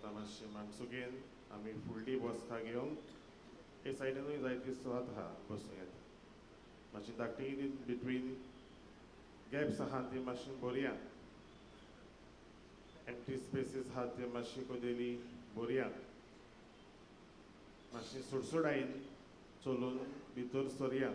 आतां मातशें माणसुगेन आमी फुडली बसका घेवंक हे सायडीनूय जायती सुवात आहा बसूं येता मातशी धाकटी बिटवीन गॅप्स आहा ती मातशी बरी आहा एम्प्टी स्पेसीस आहा ती मातशी कोदेली बरी आहा मातशी सुडसुडायन चलून भितर सरया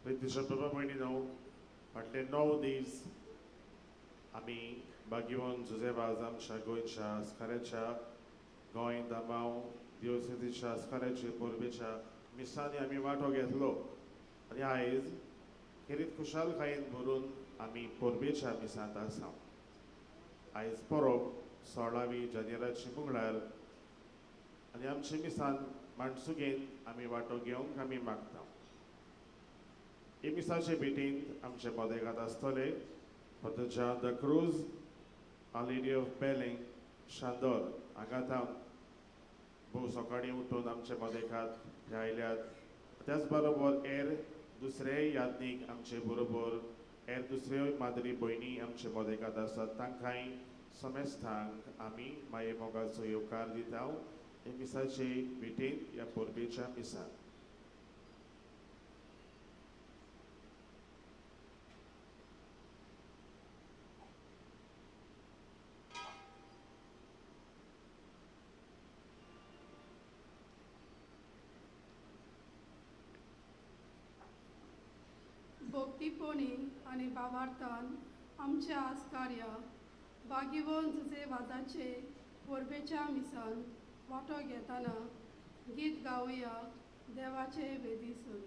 प्रितीच्या बाबा भयणी हांव फाटले 9 दीस आमी बागीवन जुझेवाज आमच्या गोंयच्या आस्काऱ्याच्या गोंय दामांव दिवसेतीच्या आस्काऱ्याचे पोरबेच्या मिसांनी आमी वांटो घेतलो आनी आयज खेरीत खुशालकायेन भरून आमी पोरबेच्या मिसांत आसा आयज परब 16 जानेवारीची मंगळार आनी आमचे मिसान माणसुगेन आमी वांटो घेवंक आमी मागता हे मिसाचे भेटींत आमचे मोदेगांत आसतले फादर जॉन द क्रूज आ लेडी ऑफ बेलिंग शांदोर हांगातावन भोव सकाळीं उठून आमचे मोदेगांत ते आयल्यात त्याच बरोबर हेर दुसरे यादनीक आमचे बरोबर हेर दुसऱ्यो मादरी भयणी आमचे मोदेगांत आसात तांकांय समेस्तांक आमी माये मोगाचो येवकार दिता हे मिसाचे भेटींत ह्या पोरबेच्या मिसांत भक्तीपोणी आनी भावार्थान आमच्या आस्कार्या बागीवन जुझेवाजाचे पोरबेच्या मिसान वांटो घेतना गीत गावया देवाचे वेदीसून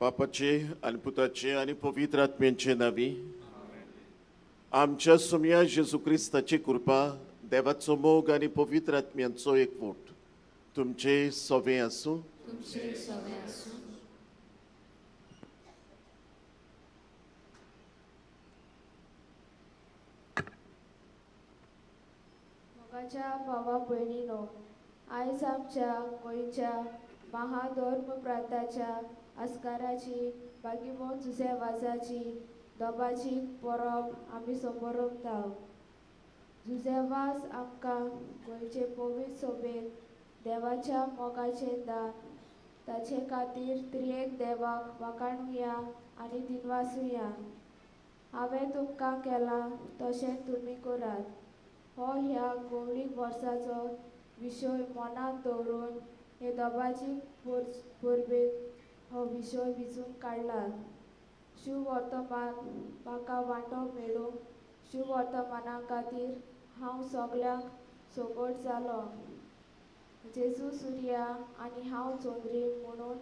बापाचे आनी पुताचे आनी पवित्र आत्म्यांचे नावी आमच्या सुमया जेजू क्रिस्ताची कृपा देवाचो मोग आनी पवित्र आत्म्यांचो एकवट तुमचे सोवे आसूं मोगाच्या भावा भयणीनो आयज आमच्या गोंयच्या महाधर्मप्रांताच्या आस्काराची बागीमोन जुझेवाजाची दोबाची परब आमी समोरता जुझेवाज आमकां गोंयचे पवित्र सोबेत देवाच्या मोगाचें दान ताचे खातीर त्रियेक देवाक वाखाणुया आनी दिनवासुया हांवें तुमकां केलां तशें तुमी करात हो ह्या गवळीक वर्साचो विशय मनांत दवरून हे दोबाची परबेक हो विशय विचून काडला. शुभ वर्तमान म्हाका वांटो मेळूंक शुभ वर्तमाना खातीर हांव सगळ्यांक सोगोट जालो. जेजू सुर्या आनी हांव चोंद्री म्हणून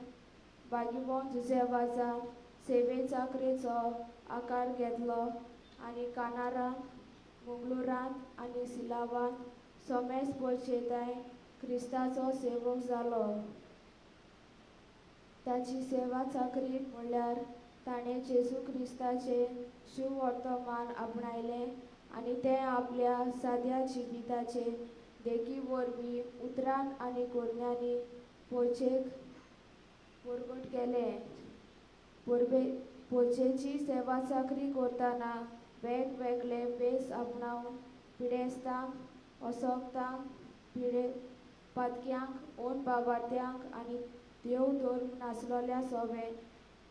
बागीबोन जुझेवाजान सेवे चाकरेचो आकार घेतलो आनी कानारांत, मंगळुरांत आनी सिलावांत सोमेस पोरचेताय क्रिस्ताचो सेवक जालो. ताची सेवा चाकरी म्हणल्यार ताणें जेजू क्रिस्ताचें शुभ वर्तमान आपणायलें आनी तें आपल्या साद्या जिविताचे देखी वरवीं उतरान आनी कोरण्यांनी पोरचेक परगट केलें. पोरचेची सेवा चाकरी करतना वेगवेगळे बेस आपणावन पिडेस्तांक, असोगतांक, पातक्यांक, ओन बाबार्थ्यांक आनी देव धर्म नासलोल्या सगळे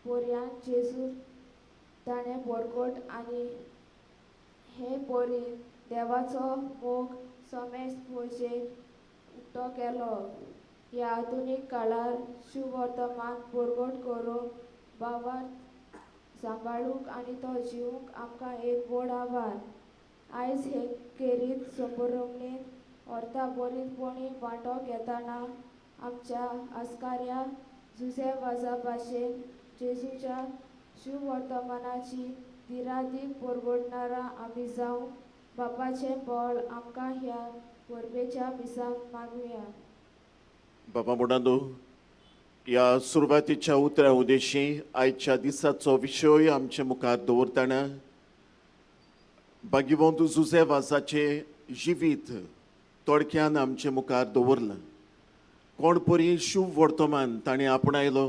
पोरयांक जेजू ताणें बरगट आनी हे पोरीन देवाचो मोग सोमेस पोरचेक उक्तो केलो. ह्या आधुनीक काळार शुभ वर्तमान परगट करूंक भावार्थ सांबाळूंक आनी तो जिवूंक आमकां एक व्हड आव्हान. आयज हे खेरीत संभरमणेंत अर्था बरीतपणी वांटो घेतना आमच्या आस्काऱ्या जुझेवाजा भाशेन जेजूच्या शुभ वर्तमानाची दिरादीक परगटणारा आमी जावं बापाचें बळ आमकां ह्या परबेच्या मिसांक मागुया. बाबा मुडांदो, ह्या सुरवातीच्या उतरा उदेशी आयच्या दिसाचो विशय आमचे मुखार दवरतना बागीबोंद जुझेवाजाचें जिवीत थोडक्यान आमचे मुखार दवरलां. कोण परी शुभ वर्तमान ताणें आपणायलो,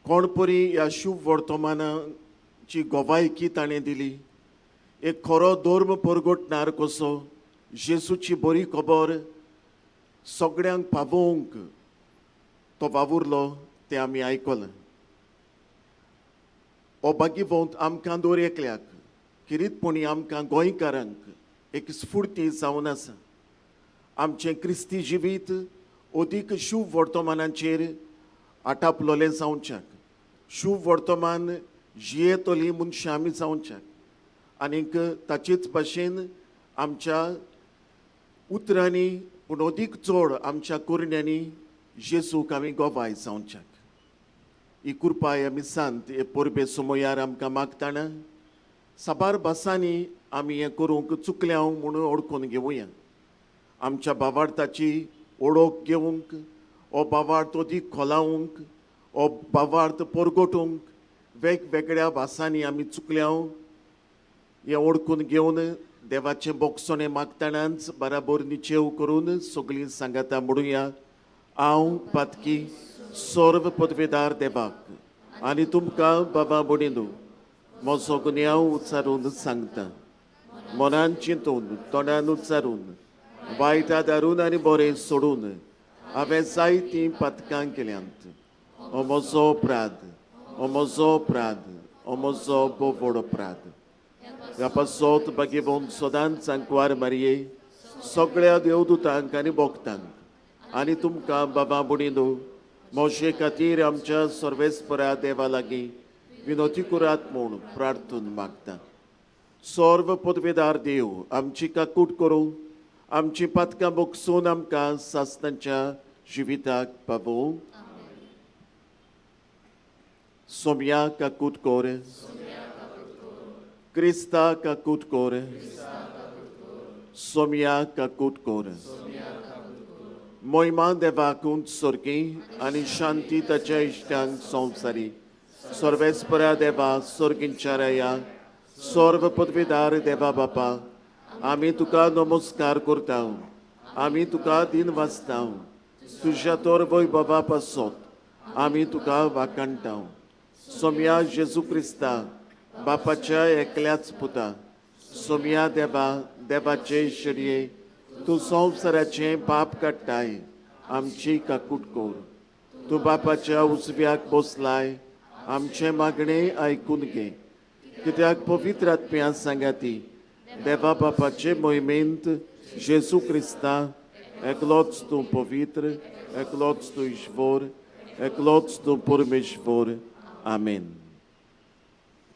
कोण परी ह्या शुभ वर्तमानाची गोवायकी ताणें दिली. एक खरो धर्म परगटणार कसो जेजूची बरी खबर सगळ्यांक पावोवंक तो वावुरलो तें आमी आयकलां. हो बागीबोंद आमकां दर एकल्याक किरीतपणी आमकां गोंयकारांक एक स्फूर्ती जावन आसा. आमचें क्रिस्ती जिवीत अदीक शुभ वर्तमानाचेर आटापलोलें जावच्याक, शुभ वर्तमान जियेतलीं मनशां आमी जावच्याक आनीक ताचेच भाशेन आमच्या उतरांनी पूण अदीक चड आमच्या कोरण्यांनी जेजूक आमी गोवाय जावच्याक. ही कृपाय आमी सांत हे परबे समयार आमकां मागतना साबार भासांनी आमी हें करूंक चुकल्या म्हणून ओळखून घेवया. आमच्या भावार्थाची ओळख घेवंक, हो भावार्थ अदीक खोलावंक, हो भावार्थ परगटूंक वेगवेगळ्या भासांनी आमी चुकल्या हें ओळखून घेवन देवाचें बोगसोणें मागतनाच बराबर निचेव करून सगळीं सांगाता म्हणुया. हांव पातकी सर्व पदवेदार देवाक आनी तुमकां बाबा म्हणिनू म्हजो गुन्यांव उच्चारून सांगता. मनान चिंतून, तोंडान उच्चारून, वायट आदारून आनी बरें सोडून हांवें जायतीं पातकां केल्यांत. हो म्हजो अपराध, हो म्हजो अपराध, हो म्हजो बोवड अपराध. ह्या पासत बागीबोंद सदांच सांकवार मारये सगळ्या देवदूतांक आनी भोगतांक आनी तुमकां बाबा म्हणिनू मोशे खातीर आमच्या सर्वेस्परा देवा लागीं विनोती करात म्हूण प्रार्थून मागता. सर्व पदवेदार देव आमची काकूट करूं, आमची पातकां बोगसून आमकां सासणाच्या जिविताक पावों. सोम्या काकूट कोर, क्रिस्ता काकूट कोर, सोम्या काकूट कोर. मोहिमा देवाक उंच सोर्गी आनी शांती ताच्या इश्टांक संवसारी. सर्वेस्परा देवा सोर्गींच्या राया, सर्व पदवेदार देवा बापा, आमी तुका नमस्कार करता, आमी तुका दिन वाचता. तुज्या तोर वैभवा पासत आमी तुका वाखाणटा. सोम्या जेजू क्रिस्ता बापाच्या एकल्याच पुता, सोम्या देवा देवाचे शर्ये, तूं संवसाराचें पाप काडटाय, आमची काकूट कोर. तूं बापाच्या उजव्याक बसलाय, आमचें मागणें आयकून घे. कित्याक पवित्र आत्म्या सांगाती देवा बापाचे मोहिमेंत जेजू क्रिस्ता एकलोच तूं पवित्र, एकलोच तूं ईश्वर, एकलोच तूं परमेश्वर. आमेन.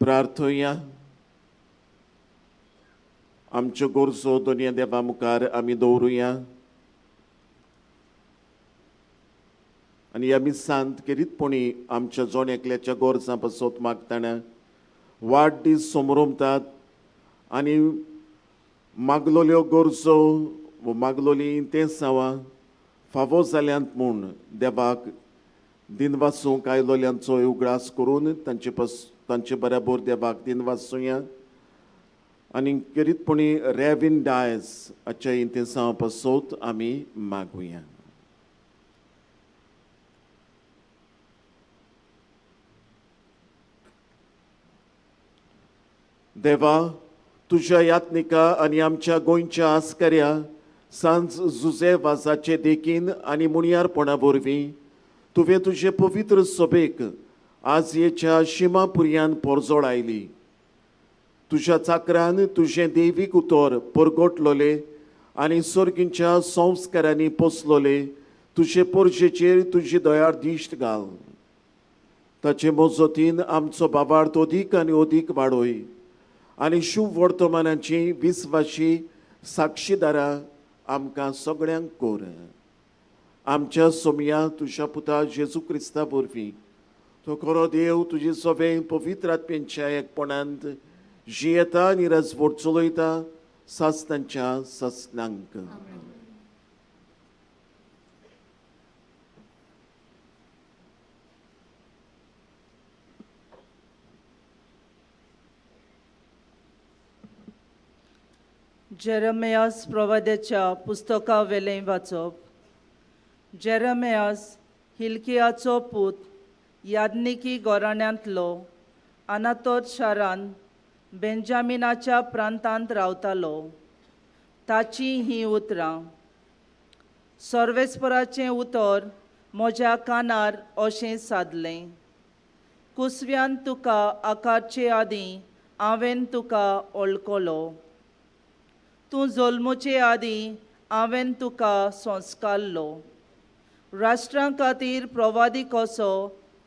प्रार्थुया. आमच्यो गरजो दोनया देवा मुखार आमी दवरुया आनी आमी सांत केरीतपणी आमच्या जोण एकल्याच्या गरजां पासत मागतना वाडदीस समोरतात आनी मागलोल्यो गरजो व मागलोली तें सावा फावो जाल्यांत म्हूण देवाक दिनवासूंक आयलोल्यांचो उगडास करून तांचे बराबर देवाक दिनवासुया आनी केरीतपणी रेविन डायस हाच्या इंतेसां पासत आमी मागुया. देवा, तुज्या यात्निका आनी आमच्या गोंयच्या आस्कऱ्या सांज जुजे वाजाचे देखीन आनी मुणयारपणा वरवीं तुवें तुजे पवित्र सभेक आजयेच्या शिमापुरयान पोरजोळ आयली. तुज्या चाकरान तुजें देवीक उतर परगटलोले आनी सर्गींच्या संस्कारांनी पोसलोले तुजे पोरजेचेर तुजी दयाळ दिश्ट घाल. ताचे मजतीन आमचो बाबार्थ अदीक आनी अदीक वाडोय आनी शुभ वर्तमानाची विस्वाशी साक्षीदारां आमकां सगळ्यांक कोर. आमच्या सोमया तुज्या पुता जेजू क्रिस्ता वरवीं तो खरो देव तुजी सभे पवित्र आत्म्याच्या एकपणांत जियेता आनी राजवट चलयता सासतांच्या सासनांक. जेरेमियास प्रवाद्याच्या पुस्तका वेलें वाचप. जेरेमियास हिल्कियाचो पूत यादनिकी घराण्यांतलो अनातोत शारान बेंजामिनाच्या प्रांतांत रावतालो. ताची ही उतरां. सर्वेस्पराचें उतर म्हज्या कानार अशें सादलें. कुसव्यान तुका आकारचे आदीं हांवें तुका वळखलो. तूं जल्मचे आदीं हांवें तुका संस्कारलो. राष्ट्रां खातीर प्रवादी कसो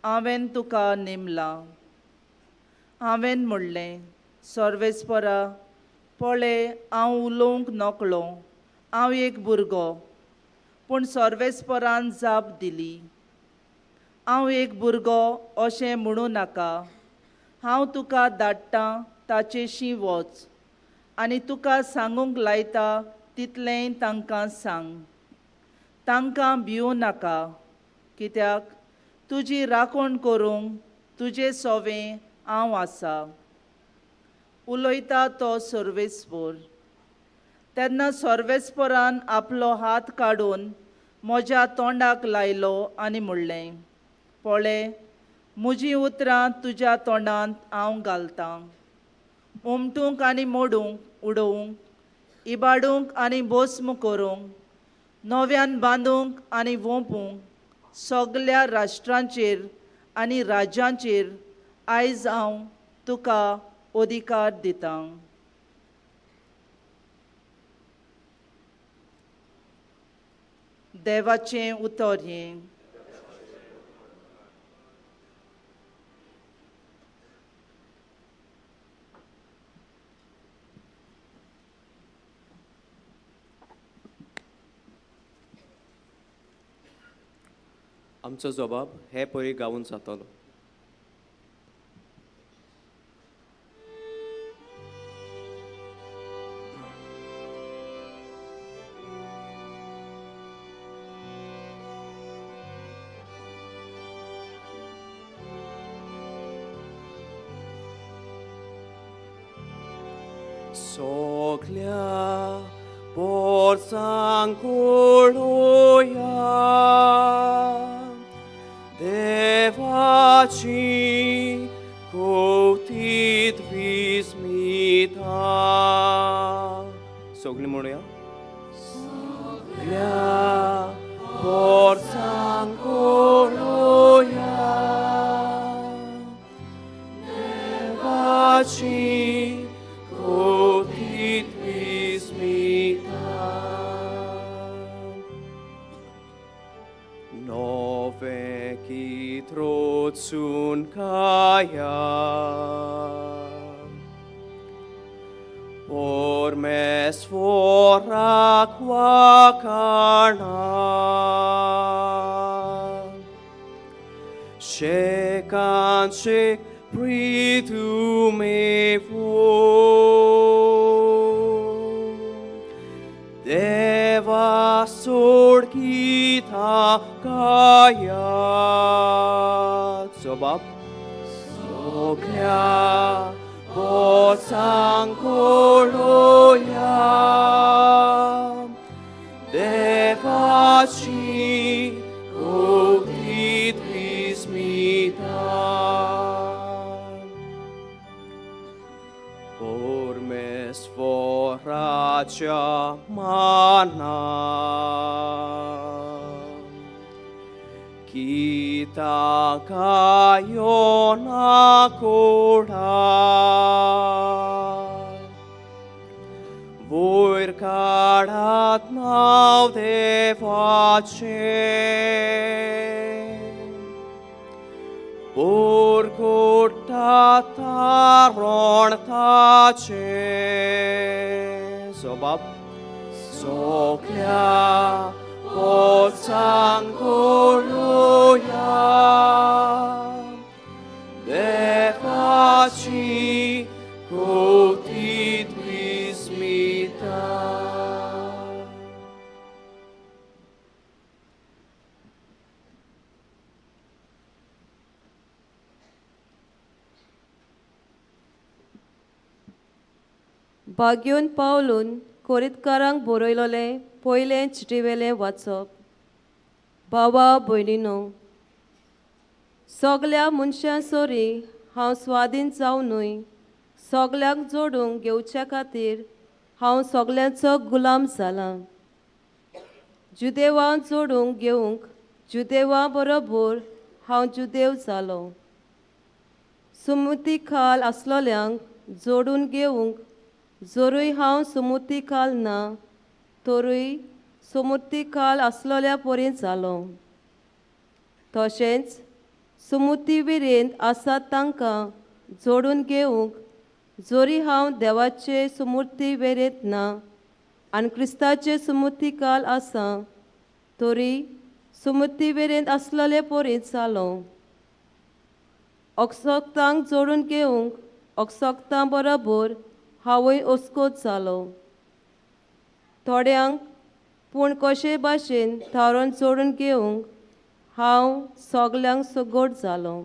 हांवें तुका नेमला. हांवें म्हणलें, सर्वेस्परा, पळय हांव उलोवंक नकळो, हांव एक भुरगो. पूण सर्वेस्परान जाप दिली, हांव एक भुरगो अशें म्हणूं नाका. हांव तुका धाडटां ताचेशी वच आनी तुका सांगूंक लायता तितलें तांकां सांग. तांकां भिवूं नाका, कित्याक तुजी राखण करूंक तुजे सोवें हांव आसा. उलयता तो सर्वेस्पर. तेन्ना सर्वेस्परान आपलो हात काडून म्हज्या तोंडाक लायलो आनी म्हणलें, पळय, म्हजीं उतरां तुज्या तोंडांत हांव घालतां. उमटूंक आनी मोडूंक, उडोवंक, इबाडूंक आनी भस्म करूंक, नव्यान बांदूंक आनी वोंपूंक सगल्या राष्ट्रांचेर आनी राज्यांचेर आयज हांव तुका अधिकार दितां. देवाचें उतर हें. आमचो जबाब हे पळय गावून जातलो. Soglia porsank uloja, Devaci coutit vismita. सगळीं म्हणूया. Soglia porsank uloja, Devaci coutit vismita. Nove qui orme svåra kvakarna. Kanske pritu me vår. Deva sol kita kaya. Sobab. Sokya bosang koloya. Deva chi kodit Orme sforacia mana Kita kayo na koda Vår karat nav devace Borgota taron tace Sobab Sokya Potsang koloya Devaci Kotit vismita भाग्योन पावलून कोरीतकारांक बरयलोलें पयलें चिटीवेलें वाचप भावा भयणीनो सगल्या मनशां sorry हांव स्वाधीन जावनूय सगल्यांक जोडूंक घेवच्या खातीर हांव सगल्यांचो गुलाम जालां जुदेवां जोडूंक घेवंक जुदेवां बरोबर हांव जुदेव जालो सुमती खाल आसलोल्यांक जोडून घेवंक जोरूय हांव सुमती खाल ना तोरूय सुमती खाल आसलोल्या परी जालो तशेंच सुमती विरेंत आसात तांकां जोडून घेवंक जोरी हांव देवाचे सुमूर्ती वेरेंत ना आनी क्रिस्ताचे सुमूर्ती काल आसा तोरी सुमूर्ती वेरेंत आसलोले परी जालो ओक्सोक्तांक जोडून घेवंक ओक्सोक्तां बरोबर हांवूय ओस्कोत जालो थोड्यांक पूण कशे भाशेन थारोन जोडून घेवंक हांव सगल्यांक सगोट जालो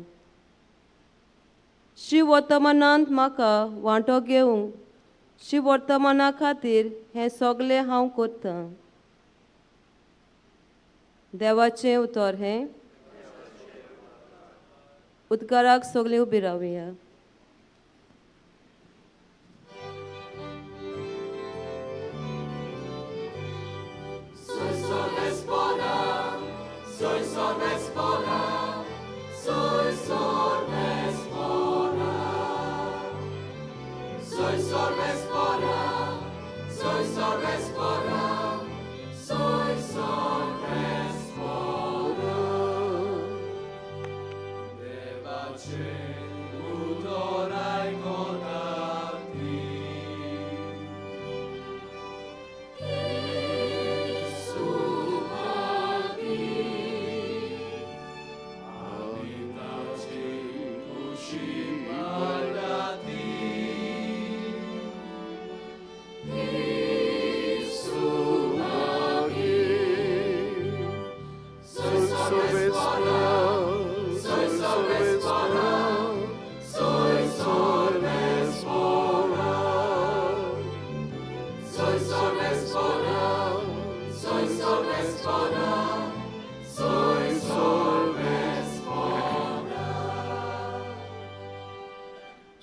शी वर्तमानांत म्हाका वांटो घेवंक शी वर्तमाना खातीर हें सगलें हांव करतां देवाचें उतर हें उद्गाराक सगलीं उबी रावया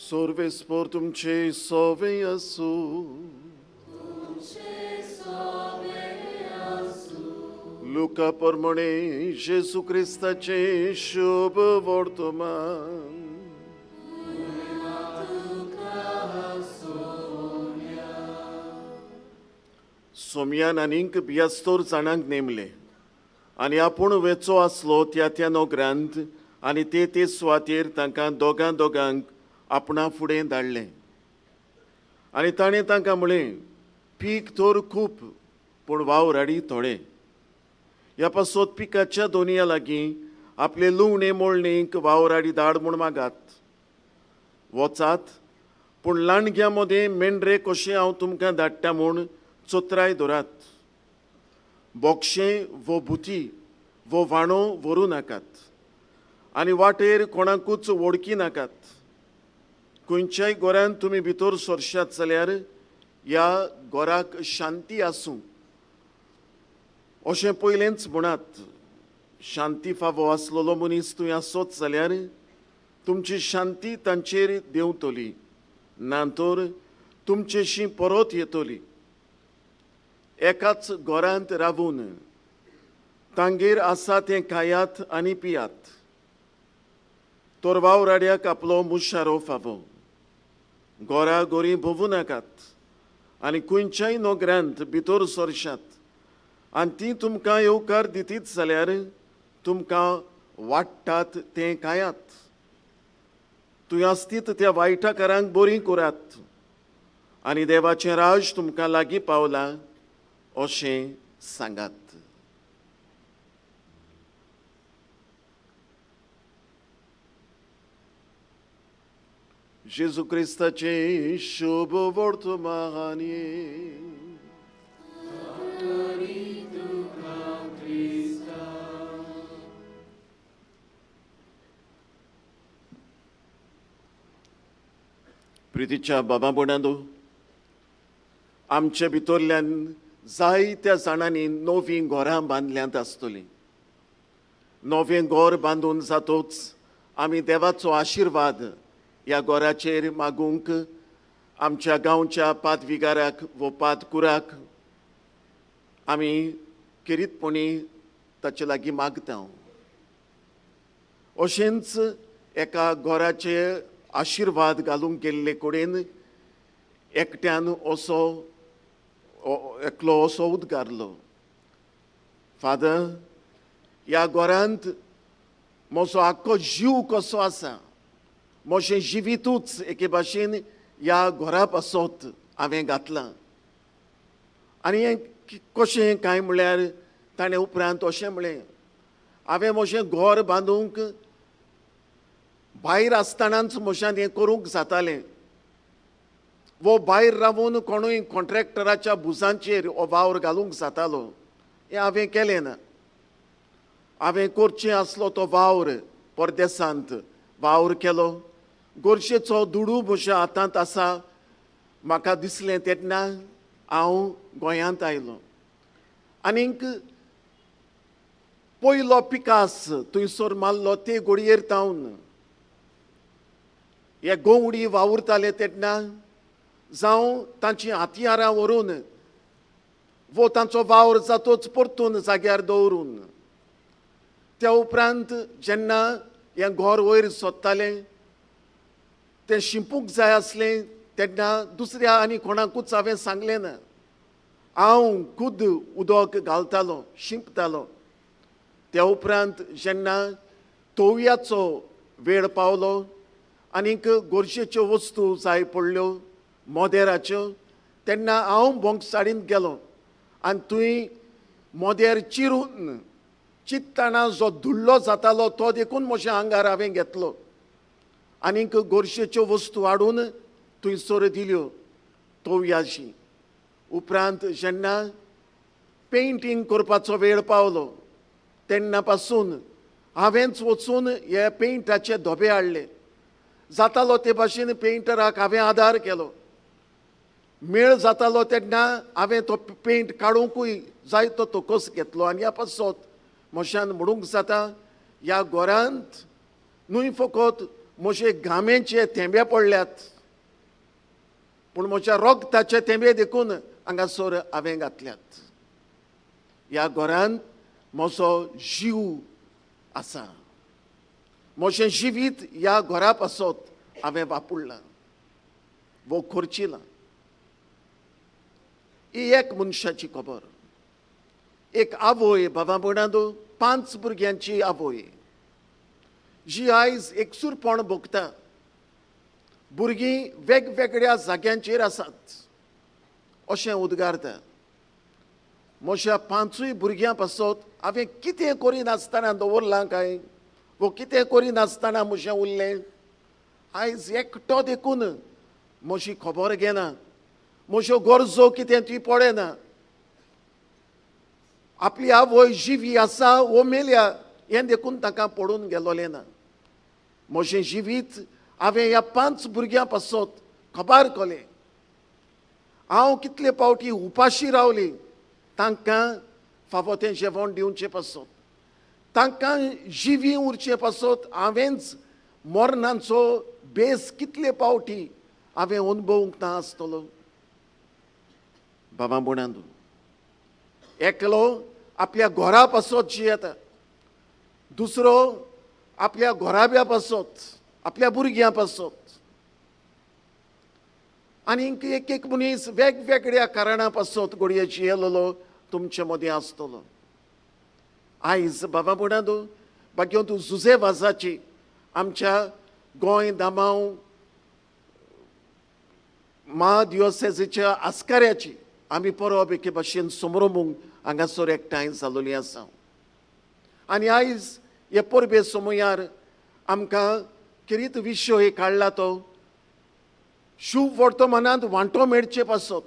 Sorves por तुमचे सोवे असू लुका प्रमाणे जेसू क्रिस्ताचे शुभ वर्तमान सोमयान आनीक 72 जाणांक नेमले आनी आपूण वेचो आसलो त्या नोकरांत आनी ते सुवातेर तांकां दोगांक आपणा फुडें धाडलें आनी ताणें तांकां म्हळें, पीक तर खूब पूण वावराडी थोडे. ह्या पासत पिकाच्या दोनया लागीं आपले लुवणे मोळणेक वावराडी धाड म्हूण मागात. वचात, पूण लांडग्या मदें मेंढरे कशें हांव तुमकां धाडटा म्हूण चोत्राय दवरात. बोक्षें वो बुती वो वाणो व्हरू नाकात, आनी वाटेर कोणाकूच वळखी नाकात. खंयच्याय घरांत तुमी भितर सरशात जाल्यार ह्या घराक शांती आसूं अशें पयलेंच म्हणात. शांती फावो आसलेलो मनीस थंय आसत जाल्यार तुमची शांती तांचेर देंवतली, ना तर तुमचेशी परत येतली. एकाच घरांत रावून तांगेर आसा तें खायात आनी पियात, तर वावराड्याक आपलो मुशारो फावो. घरा गोरी भोवूं नाकात आनी खंयच्याय नोकऱ्यांत भितर सरशात, आनी ती तुमकां येवकार दितीत जाल्यार तुमकां वाडटात तें खायात. तुवें आसतीत त्या वायटाकारांक बरी करात, आनी देवाचें राज तुमकां लागीं पावलां अशें सांगात. जेजू क्रिस्ताचे शुभ वर्तमानी. प्रितीच्या बाबा भयणांनो, आमचे भितरल्यान जायत्या जाणांनी नवीं घरां बांदल्यांत आसतलीं. नवें घर बांदून जातूच आमी देवाचो आशिर्वाद ह्या घराचेर मागूंक आमच्या गांवच्या पादविकाराक वो पादकुराक आमी किरीतपणी ताचे लागीं मागता. अशेंच एका घराचे आशिर्वाद घालूंक गेल्ले कडेन एकट्यान एकलो असो उद्गारलो, फादर, ह्या घरांत म्हजो आख्खो जीव कसो आसा, म्हजें जिवितूच एके भाशेन ह्या घरा पासत हांवें घातलां. आनी हें कशें काय म्हळ्यार ताणें उपरांत अशें म्हळें, हांवें म्हजें घर बांदूंक भायर आसतनाच म्हज्यान हें करूंक जातालें. वो भायर रावून कोणूय कॉन्ट्रॅक्टराच्या भुजांचेर हो वावर घालूंक जातालो. हें हांवें केलें ना. हांवें करचें आसलो तो वावर परदेसांत वावर केलो. गोरशेचो दुडू म्हज्या हातांत आसा म्हाका दिसलें तेन्ना हांव गोंयांत आयलो. आनीक पयलो पिकास थंयसर मारलो ते घडयेर तावन हे गोवडी वावुरताले तेन्ना जावं तांची हातयारां व्हरून वो तांचो वावर जातोच परतून जाग्यार दवरून त्या उपरांत जेन्ना हें घर वयर सोदतालें तें शिंपूंक जाय आसलें तेन्ना दुसऱ्या आनी कोणाकूच हांवें सांगलें ना. हांव खुद उदक घालतालो, शिंपतालो. त्या उपरांत जेन्ना तोवयाचो वेळ पावलो आनीक गोरशेच्यो वस्तू जाय पडल्यो मोदेराच्यो, तेन्ना हांव बोंगसाडीन गेलो आनी थंय मोदेर चिरून चित्ताना जो धुल्लो जातालो तो देखून म्हज्या आंगार हांवें घेतलो आनीक गोरशेच्यो वस्तू हाडून थंयसर दिल्यो तोवयाची. उपरांत जेन्ना पेंटींग करपाचो वेळ पावलो तेन्ना पासून हांवेंच वचून हे पेंटाचे धोबे हाडले. जातालो ते भाशेन पेंटराक हांवें आदार केलो. मेळ जातालो तेन्ना हांवें तो पेंट काडूंकूय जाय तो तोकोस घेतलो. आनी ह्या पासत म्हज्यान म्हणूंक जाता ह्या घरांत न्हय फकत म्हजे घामेचे थेंबे पडल्यात पूण म्हज्या रोगताचे थेंबे देखून हांगासर हांवें घातल्यात. ह्या घरांत म्हजो जीव आसा. म्हजें जिवीत ह्या घरा पासत हांवें वापरलां वो खर्चिलां. ही एक मनशाची खबर. एक आवय बाबा भयणांनो 5 भुरग्यांची आवय जी आयज एकसूरपण भोगता. भुरगीं वेगवेगळ्या जाग्यांचेर आसात अशें उद्गारता. म्हज्या 5 भुरग्यां पासत हांवें कितें करिनासतना दवरलां काय, वो कितें करिनासतना म्हजें उरलें. आयज एकटो देखून म्हजी खबर घेना, म्हज्यो गरजो कितें ती पळयना. आपली आवय जिवी आसा वो मेल्या हें देखून ताका पडून गेलोलें ना. म्हजें जिवीत हांवें ह्या 5 भुरग्यां पासत खबर केलें. हांव कितले पावटी उपाशी रावली तांकां फावो तें जेवण दिवचें पासत, तांकां जिवी उरचे पासत हांवेंच मरणाचो बेस कितले पावटी हांवें अनुभवूंक ना आसतलो. बाबा बुणांदू, एकलो आपल्या घरा पासत जियेता, दुसरो आपल्या घोराब्या पासत, आपल्या भुरग्यां पासत, आनीक एक एक मनीस वेगवेगळ्या कारणां पासत घडये जियेलोलो तुमचे मदीं आसतलो. आयज बाबा बुणांदू, भाग्यवंत जुझेवाजाची आमच्या गोंय दामांव महादियोसेसीच्या आस्काऱ्याची आमी परब एके भाशेन समरंभूंक हांगासर एकठांय जालोलीं आसा. आनी आयज हे परबे समयार आमकां किरीत विशय काडला तो शुभ वर्तमानांत वांटो मेळचे पासत.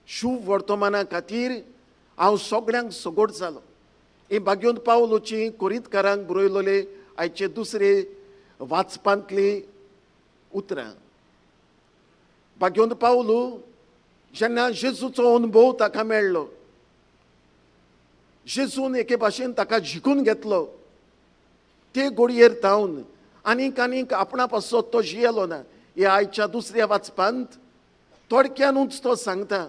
शुभ वर्तमाना खातीर हांव सगळ्यांक सगोट जालो. ही भाग्यवंत पावलोची कोरीतकारांक बरयलोले आयचे दुसरे वाचपांतली उतरां. भाग्यवंत पावलो जेन्ना जेजूचो अनुभव ताका मेळ्ळो, जेजून एके भाशेन ताका जिखून घेतलो, ते घडयेर तावन आनीक आनीक आपणा पासत तो जियेलो ना. हे आयच्या दुसऱ्या वाचपांत थोडक्यानूच तो सांगता,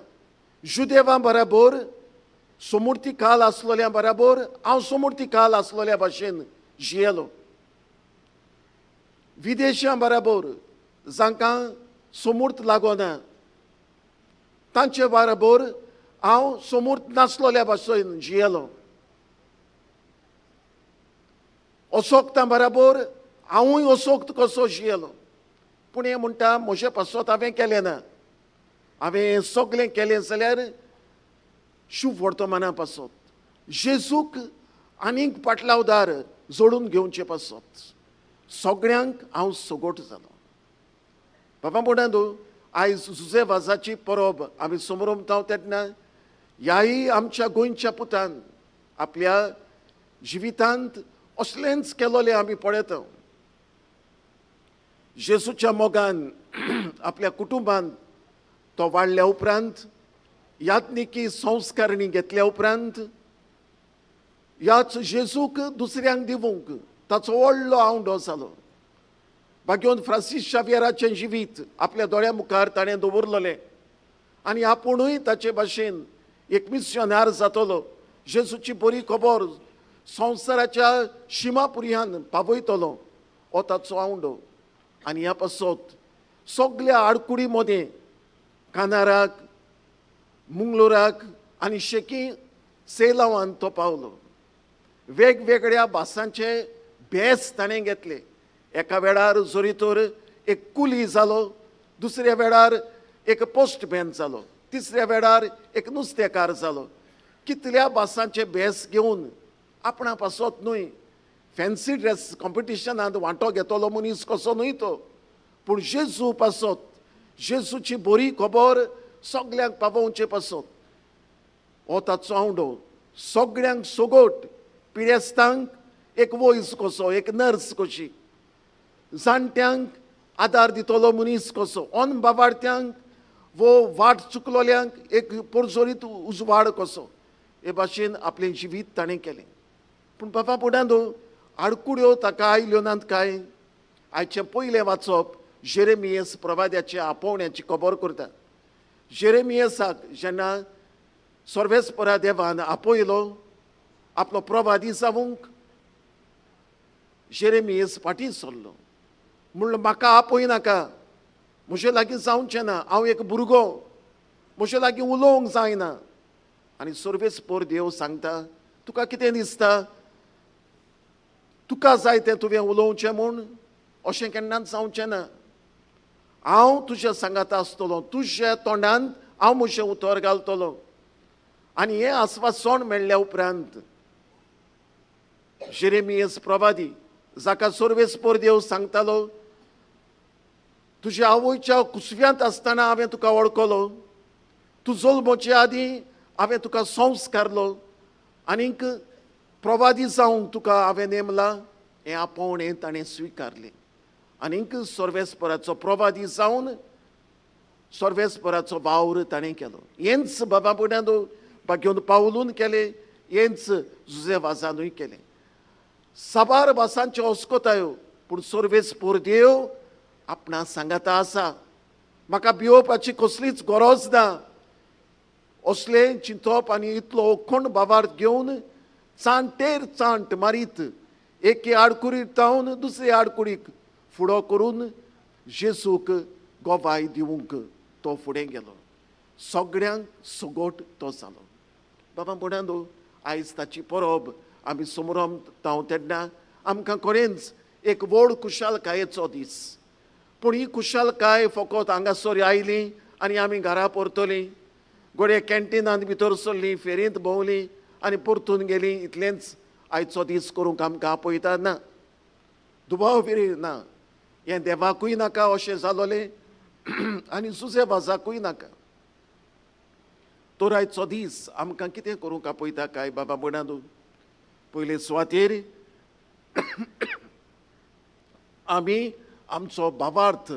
जुदेवां बराबर समूर्ती काल आसलोल्या बराबर हांव समूर्ती काल आसलोल्या भाशेन जियेलो. विदेशां बराबर जांकां समूर्त लागोना तांचे बराबर हांव समूर्त नासलोल्या भाशेन जियेलो. अशोक्तां बराबर हांवूय अशोक्त कसो जियेलो. पूण हें म्हणटा म्हजे पासत हांवें केलें ना. हांवें सगळें केलें जाल्यार शुभ वर्तमाना पासत जेजूक आनीक पाटलावदार जोडून घेवचे पासत सगळ्यांक हांव सगोट जालो. बाबा बुणांदू, आयज जुझेवाजाची परब आमी समरंभतांव तेन्ना ह्याय आमच्या गोंयच्या पुतान आपल्या जिवितांत असलेंच केलोलें आमी पळयता. जेजूच्या मोगान आपल्या कुटुंबान तो वाडल्या उपरांत, यात्निकी संस्कारणी घेतल्या उपरांत ह्याच जेजूक दुसऱ्यांक दिवंक ताचो व्हडलो आवंडो जालो. भाग्यवंत फ्रांसीस शावियराचें जिवीत आपल्या दोळ्या मुखार ताणें दवरलोलें आनी आपुणूय ताचे भाशेन एक मिशनार जातलो. जेजूची बरी खबर संवसाराच्या शिमापुर्यान पावयतलो हो ताचो आवंडो. आनी ह्या पासत सगळ्या आडकुडी मदें कानाराक, मुंगलोराक आनी शेकी सेलावान तो पावलो. वेगवेगळ्या भासांचे भेस ताणें घेतले. एका वेळार जोरी तर एक कुली जालो, दुसऱ्या वेळार एक पोस्टमॅन जालो, तिसऱ्या वेळार एक नुस्तेकार जालो. कितल्या भासांचे भेस घेवन आपणा पासत न्हय फॅन्सी ड्रेस कॉम्पिटिशनांत वांटो घेतलो मनीस कसो न्हय तो, पूण जेजू पासत जेजूची बरी खबर सगळ्यांक पावोवचे पासत हो ताचो आवंडो. सगळ्यांक सोगोट, पिडेस्तांक एक वॉयस कसो, एक नर्स कशी, जाणट्यांक आदार दितलो मनीस कसो, अन बाबार्थ्यांक वो वाट चुकलोल्यांक एक परजोरीत उजवाड कसो, हे भाशेन आपलें जिवीत ताणें केलें. पूण बाबा बुडांदो, आडकुड्यो ताका आयल्यो नात काय. आयचें पयलें वाचप जेरेमियस प्रवाद्याच्या आपोवण्याची खबर करता. जेरेमियसाक जेन्ना सर्वेस्परा देवान आपयलो आपलो प्रवादी जावंक, जेरेमियस फाटीं सरलो. म्हणलो म्हाका आपय नाका, म्हजे लागीं जावचें ना, हांव एक भुरगो, म्हजे लागीं उलोवंक जायना. आनी सर्वेस्पर देव सांगता, तुका कितें दिसता, तुका जाय तें तुवें उलोवचें म्हूण? अशें केन्नाच जावचें ना. हांव तुज्या सांगात आसतलों, तुज्या तोंडांत हांव म्हजें उतर घालतलों. आनी हें आस्वासन मेळ्ळ्या उपरांत जेरेमियस प्रवादी, जाका सर्वेस्पर देव सांगतालो, तुज्या आवयच्या कुसव्यांत आसतना हांवें तुका वळखलो, तूं जल्मचे आदीं हांवें तुका संस्कारलो, आनीक प्रवादी जावंक तुका हांवें नेमला. हें आपोवणें ताणें स्विकारलें. आनीक सर्वेस्पराचो प्रवादी जावन सर्वेस्पराचो वावर ताणें केलो. हेंच बाबा बुड्यानो भाग्योन पावलून केलें, हेंच जुजे वाजानूय केलें. साबार भासांच्यो अस्कोतायो, पूण सर्वेस्पर देव आपणा सांगाता आसा. म्हाका भिवपाची कसलीच गरज ना. असलें चिंतप आनी इतलो अखंड बाबार्थ घेवन चांटेर चांट मारीत एके आडकुडीर जावन दुसरे आडकुडीक फुडो करून जेजूक गोवाय दिवंक तो फुडें गेलो. सगळ्यांक सगोट तो जालो. बाबा बुड्यानो आयज ताची परब आमी समोर तेन्ना आमकां खरेंच एक व्हड कुशालकायेचो दीस. पूण ही कुशालकाय फकत हांगासर आयली आनी आमी घरा परतलीं, गोडे कॅन्टिनांत भितर सरलीं, फेरींत भोंवलीं आनी परतून गेलीं, इतलेंच आयचो दीस करूंक आमकां आपयता ना. दुबाव फिरी ना. हें देवाकूय नाका अशें जालोलें आनी जुजे वाजाकूय नाका. तर आयचो दीस आमकां कितें करूंक आपयता काय बाबा बुड्यानो? पयले सुवातेर आमी आमचो बाबार्थ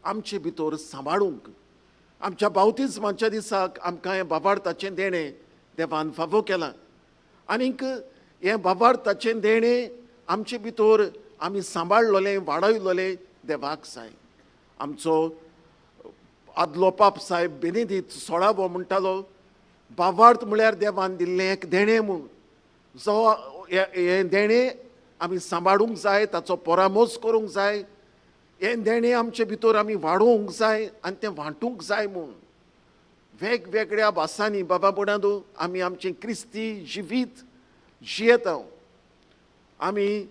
आमचे भितर सांबाळूंक, आमच्या बावतिजमाच्या दिसाक आमकां हें बाबार्थाचें देणें देवान फावो केलां. आनीक हें बाबार्थाचें देणें आमचे भितर आमी सांबाळलोलें, वाडयलोलें देवाक जाय. आमचो आदलो पाप साहेब बेनेदित 16वो म्हणटालो, बाबार्थ म्हळ्यार देवान दिल्लें एक देणें म्हूण. जो हें देणें आमी सांबाळूंक जाय, ताचो परामोस करूंक जाय. हें देणें आमचे भितर आमी वाडोवंक जाय आनी तें वांटूंक जाय म्हूण वेगवेगळ्या भासांनी बाबा बुड्यानो आमी आमचें क्रिस्ती जिवीत जियेता. आमी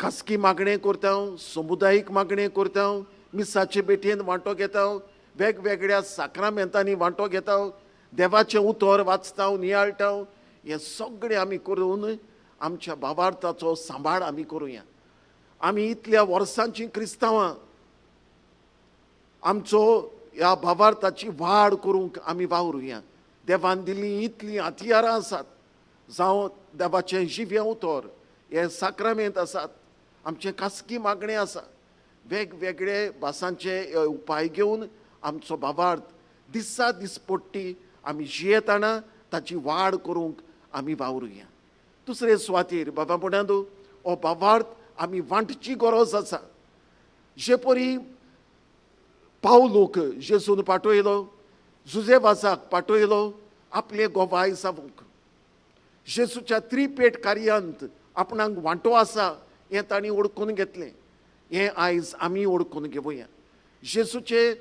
खासगी मागणें करता, समुदायीक मागणें करता, मिसाचे बेटयेन वांटो घेता, वेगवेगळ्या साक्रामेंतांनी वांटो घेता, देवाचें उतर वाचता, नियाळटा. हें सगळें आमी करून आमच्या बाबार्थाचो सांबाळ आमी करुया. आमी इतल्या वर्सांचीं क्रिस्तांवां आमचो ह्या बाबार्थाची वाड करूंक आमी वावरुया. देवान दिल्लीं इतलीं हातियारां आसात, जावं देवाचें जिवें उतर, हे साक्रामेंत आसात, आमचें खासगी मागणें आसा. वेगवेगळे भासांचे उपाय घेवन आमचो बाबार्थ दिसा दिसपट्टी आमी जियेताना ताची वाड करूंक आमी वावरुया. दुसरे सुवातेर बाबा बुड्यानो हो बाबार्थ आमी वांटची गरज आसा. जे परी पावलूक जेजून पाठयलो, जुजे वाजाक पाठयलो आपले गोवाय जावंक. जेजूच्या त्रिपेट कार्यांत आपणाक वांटो आसा हें तांणी ओळखून घेतलें. हें आयज आमी ओळखून घेवया. जेजूचे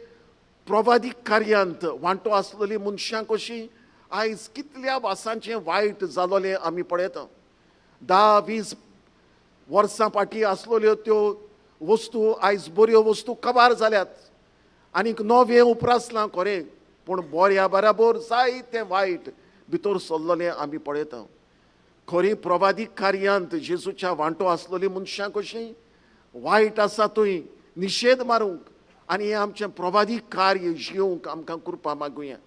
प्रवादीक कार्यांत वांटो आसलेलीं मनशां कशीं आयज कितल्या भासांचें वायट जालोलें आमी पळयता. 10-20 वर्सां फाटीं आसलेल्यो त्यो वस्तू आयज बऱ्यो वस्तू काबार जाल्यात आनीक नवें उपरासलां खरें, पूण बऱ्या बराबर जायतें वायट भितर सरलोलें आमी पळयता. खरी प्रवादीक कार्यांत जेजूच्या वांटो आसलेलीं मनशां कशीं वायट आसा थंय निशेध मारूंक आनी हें आमचें प्रवादीक कार्य जियोंक आमकां कृपा मागुया.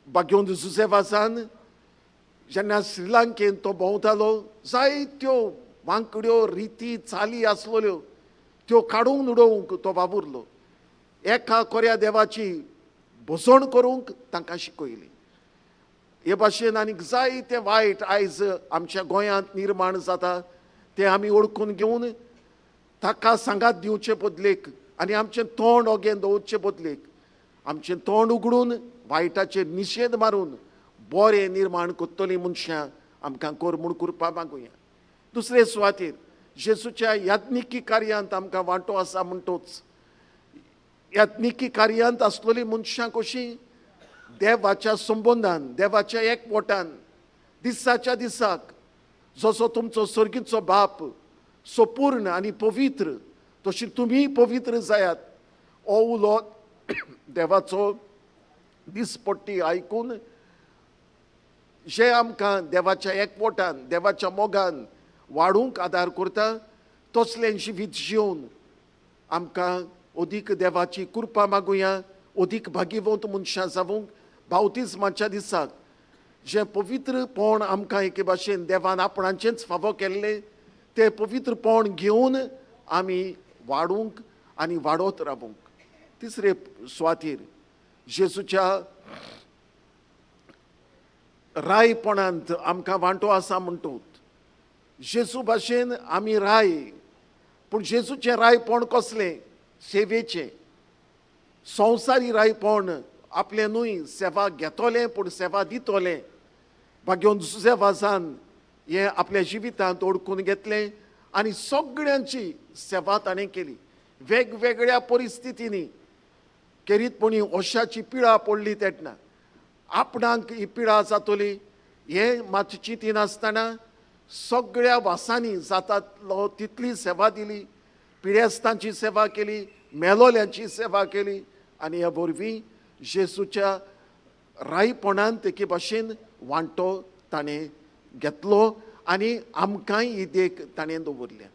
भाग्योंत जुजेवासान जेन्ना श्रीलंकेन तो भोंवतालो, जायत्यो वांकड्यो रिती चाली आसलेल्यो त्यो काडून उडोवंक तो वावुरलो. एका कोऱ्या देवाची भोसण करूंक तांकां शिकयली. हे भाशेन आनीक जायते वायट आयज आमच्या गोंयांत निर्माण जाता ते आमी ओळखून घेवन ताका सांगात दिवचे बदलेक आनी आमचें तोंड ओगेन दवरचे बदलेक आमचें तोंड उगडून वायटाचेर निशेध मारून बरें निर्माण करतलीं मनशां आमकां कर म्हूण करपा मागुया. दुसरे सुवातेर जेजूच्या यात्निकी कार्यांत आमकां वांटो आसा म्हणटोच यात्निकी कार्यांत आसलेलीं मनशां कशीं देवाच्या संबंदान, देवाच्या एकवटान दिसाच्या दिसाक जसो तुमचो सर्गीचो बाप सोपूर्ण आनी पवित्र तशी तुमी पवित्र जायात हो उलो देवाचो दिसपट्टी आयकून जे आमकां देवाच्या एकवटान देवाच्या मोगान वाडूंक आदार करता तसलें जिवीत जिवन आमकां अदीक देवाची कृपा मागुया, अदीक भाग्यवंत मनशां जावूंक बावतिजमाच्या दिसाक जे पवित्रपण आमकां एके भाशेन देवान आपणाचेंच फावो केल्लें तें पवित्रपण घेवन आमी वाडूंक आनी वाडत रावूंक. तिसरे सुवातेर जेजूच्या रायपणांत आमकां वांटो आसा म्हणटात. जेजू भाशेन आमी राय, पूण जेजूचें रायपण कसलें? सेवेचें. संवसारी रायपण आपलें न्हय, सेवा घेतोलें पूण सेवा दितोलें. भाग्योन जुझेवाजान हें आपल्या जिवितांत ओळखून घेतलें आनी सगळ्यांची सेवा ताणें केली. वेगवेगळ्या परिस्थितींनी खेरीतपणी ओशाची पिळा पडली तेन्ना आपणाक ही पिळा जातली हें मात चिंतिनासतना सगळ्या वासांनी जातालो तितली सेवा दिली. पिडेस्तांची सेवा केली, मेलोल्यांची सेवा केली आनी ह्या वरवीं जेजूच्या रायपणांत एके भाशेन वांटो ताणें घेतलो आनी आमकांय ही देख ताणें दवरल्या.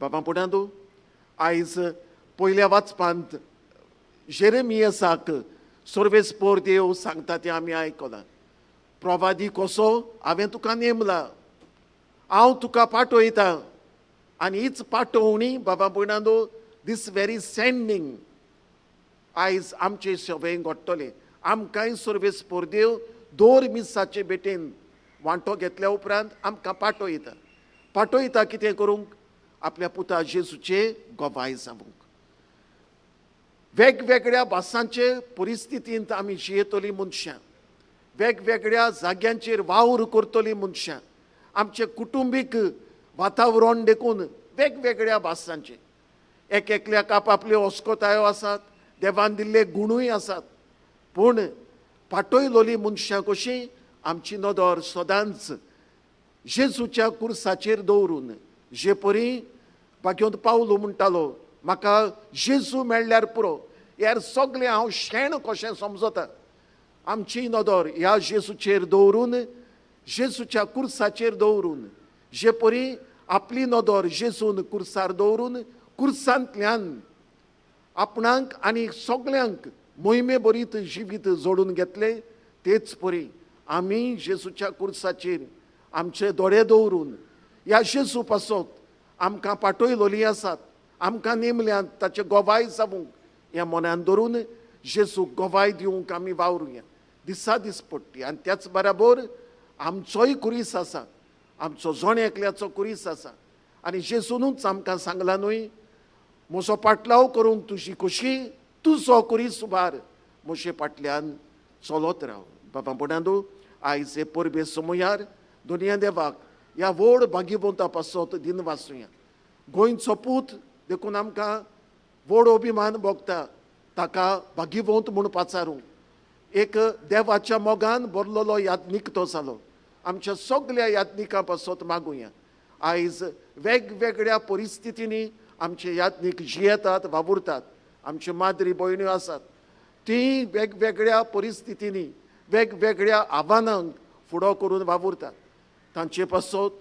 बाबा पुणांदू, आयज पयल्या वाचपांत जेरेमियासाक सर्वेस्पोर देव सांगता तें आमी आयकलां. प्रवादी कसो हांवें तुका नेमला, हांव तुका पाठयतां. आनी हीच पाठोवणी बाबा भयणांदो, दीस वेरी सेंडींग आयज आमचे सेवेक घडटलें. आमकांय सर्वेस्पोर देव दर मिसाचे बेटेन वांटो घेतल्या उपरांत आमकां पाठयता कितें करूंक? आपल्या पुता जेजूचे गोवाय जावूंक. वेगवेगळ्या भासांचे परिस्थितींत आमी जियेतलीं मनशां, वेगवेगळ्या जाग्यांचेर वावर करतलीं मनशां, आमचें कुटुंबीक वातावरण देखून वेगवेगळ्या भासांचें. एक एकल्याक आपआपल्यो अस्कोतायो आसात, देवान दिल्ले गुणूय आसात, पूण पाठयलोलीं मनशां कशीं आमची नदर सदांच जेजूच्या कुर्साचेर दवरून, जे परी भाग्योंत पावलो म्हणटालो, म्हाका जेजू मेळ्ळ्यार पुरो, ह्यार सगळें हांव शेण कशें समजता. आमची नदर ह्या जेजूचेर दवरून, जेजूच्या कुर्साचेर दवरून, जे परी आपली नदर जेजून कुर्सार दवरून कुर्सांतल्यान आपणाक आनी सगळ्यांक मोहिमे बरीत जिवीत जोडून घेतले, तेच परी आमी जेजूच्या कुर्साचेर आमचे दोळे दवरून ह्या जेजू पासत आमकां पाठयलोलीं आसात, आमकां नेमल्यांत ताचे गोवाय जावूंक ह्या मनान धरून जेजूक गोवाय दिवंक आमी वावरुया दिसा दिसपट्टी. आनी त्याच बराबर आमचोय कुरीस आसा, आमचो जोण एकल्याचो कुरीस आसा. आनी जेजूनूच आमकां सांगलां न्हय, म्हजो पाटलाव करूंक तुजी खोशी, तुजो कुरीस उबार, म्हजे फाटल्यान चलत राव. बाबा पुणांदू, आयज हे परबे समयार दुनिया देवाक ह्या व्हड भाग्यवंता पासत दिन वाचुया. गोंयचो पूत देखून आमकां व्हड अभिमान भोगता, ताका भाग्यवंत म्हूण पाचारूंक. एक देवाच्या मोगान भरलेलो याज्ञीक तो जालो. आमच्या सगळ्या याज्ञिकां पासत मागुया. आयज वेगवेगळ्या परिस्थितींनी आमचे याज्ञीक जियेतात, वावुरतात. आमच्यो माद्री भयण्यो आसात, ती वेगवेगळ्या परिस्थितींनी वेगवेगळ्या आव्हानांक फुडो करून वावुरतात. तांचे पासत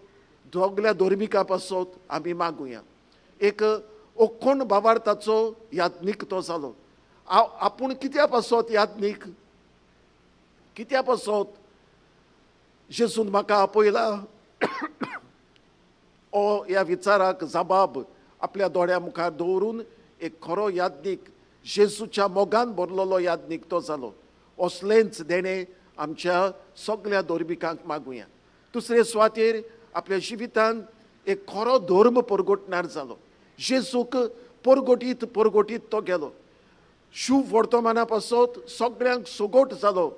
दोगल्या धर्मिका पासत आमी मागुया. एक अखंड भावार्थाचो याज्ञीक तो जालो. आपूण कित्या पासत याज्ञीक? कित्या पासत जेजून म्हाका आपयला हो ह्या विचाराक जबाब आपल्या दोळ्या मुखार दवरून एक खरो याज्ञीक, जेजूच्या मोगान भरलेलो याज्ञीक तो जालो. असलेंच देणें आमच्या सगळ्या धर्मिकांक मागुया. दुसरे सुवातेर आपल्या जिवितांत एक खरो धर्म परगटणार जालो. जेजूक परगटीत तो गेलो. शुभ वर्तमाना पासत सगळ्यांक सोगोट जालो.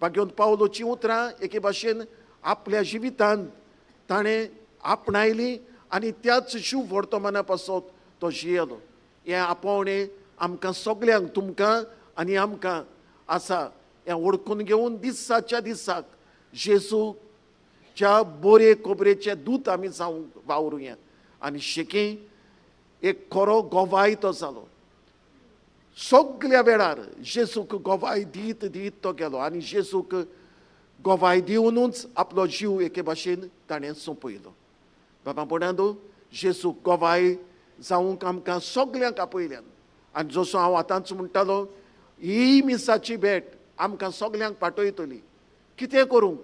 भाग्योंत पावलोची उतरां एके भाशेन आपल्या जिवितांत ताणें आपणायली आनी त्याच शुभ वर्तमाना पासत तो जियेलो. हें आपोवणें आमकां सगळ्यांक, तुमकां आनी आमकां आसा. हें ओळखून घेवन दिसाच्या दिसाक जेजूच्या बरे खबरेचे दूत आमी जावंक वावरुया. आनी शेकी एक खरो गोवाय तो जालो. सगळ्या वेळार जेजूक गोवाय दीत दीत तो गेलो आनी जेजूक गोवाय दिवनूच आपलो जीव एके भाशेन ताणें सोंपयलो. बाबा म्हणून जेजूक गोवाय जावंक आमकां सगल्यांक आपयल्यान. आनी जसो हांव आतांच म्हणटालो, ही मिसाची भेट आमकां सगल्यांक पाठयतली. कितें करूंक?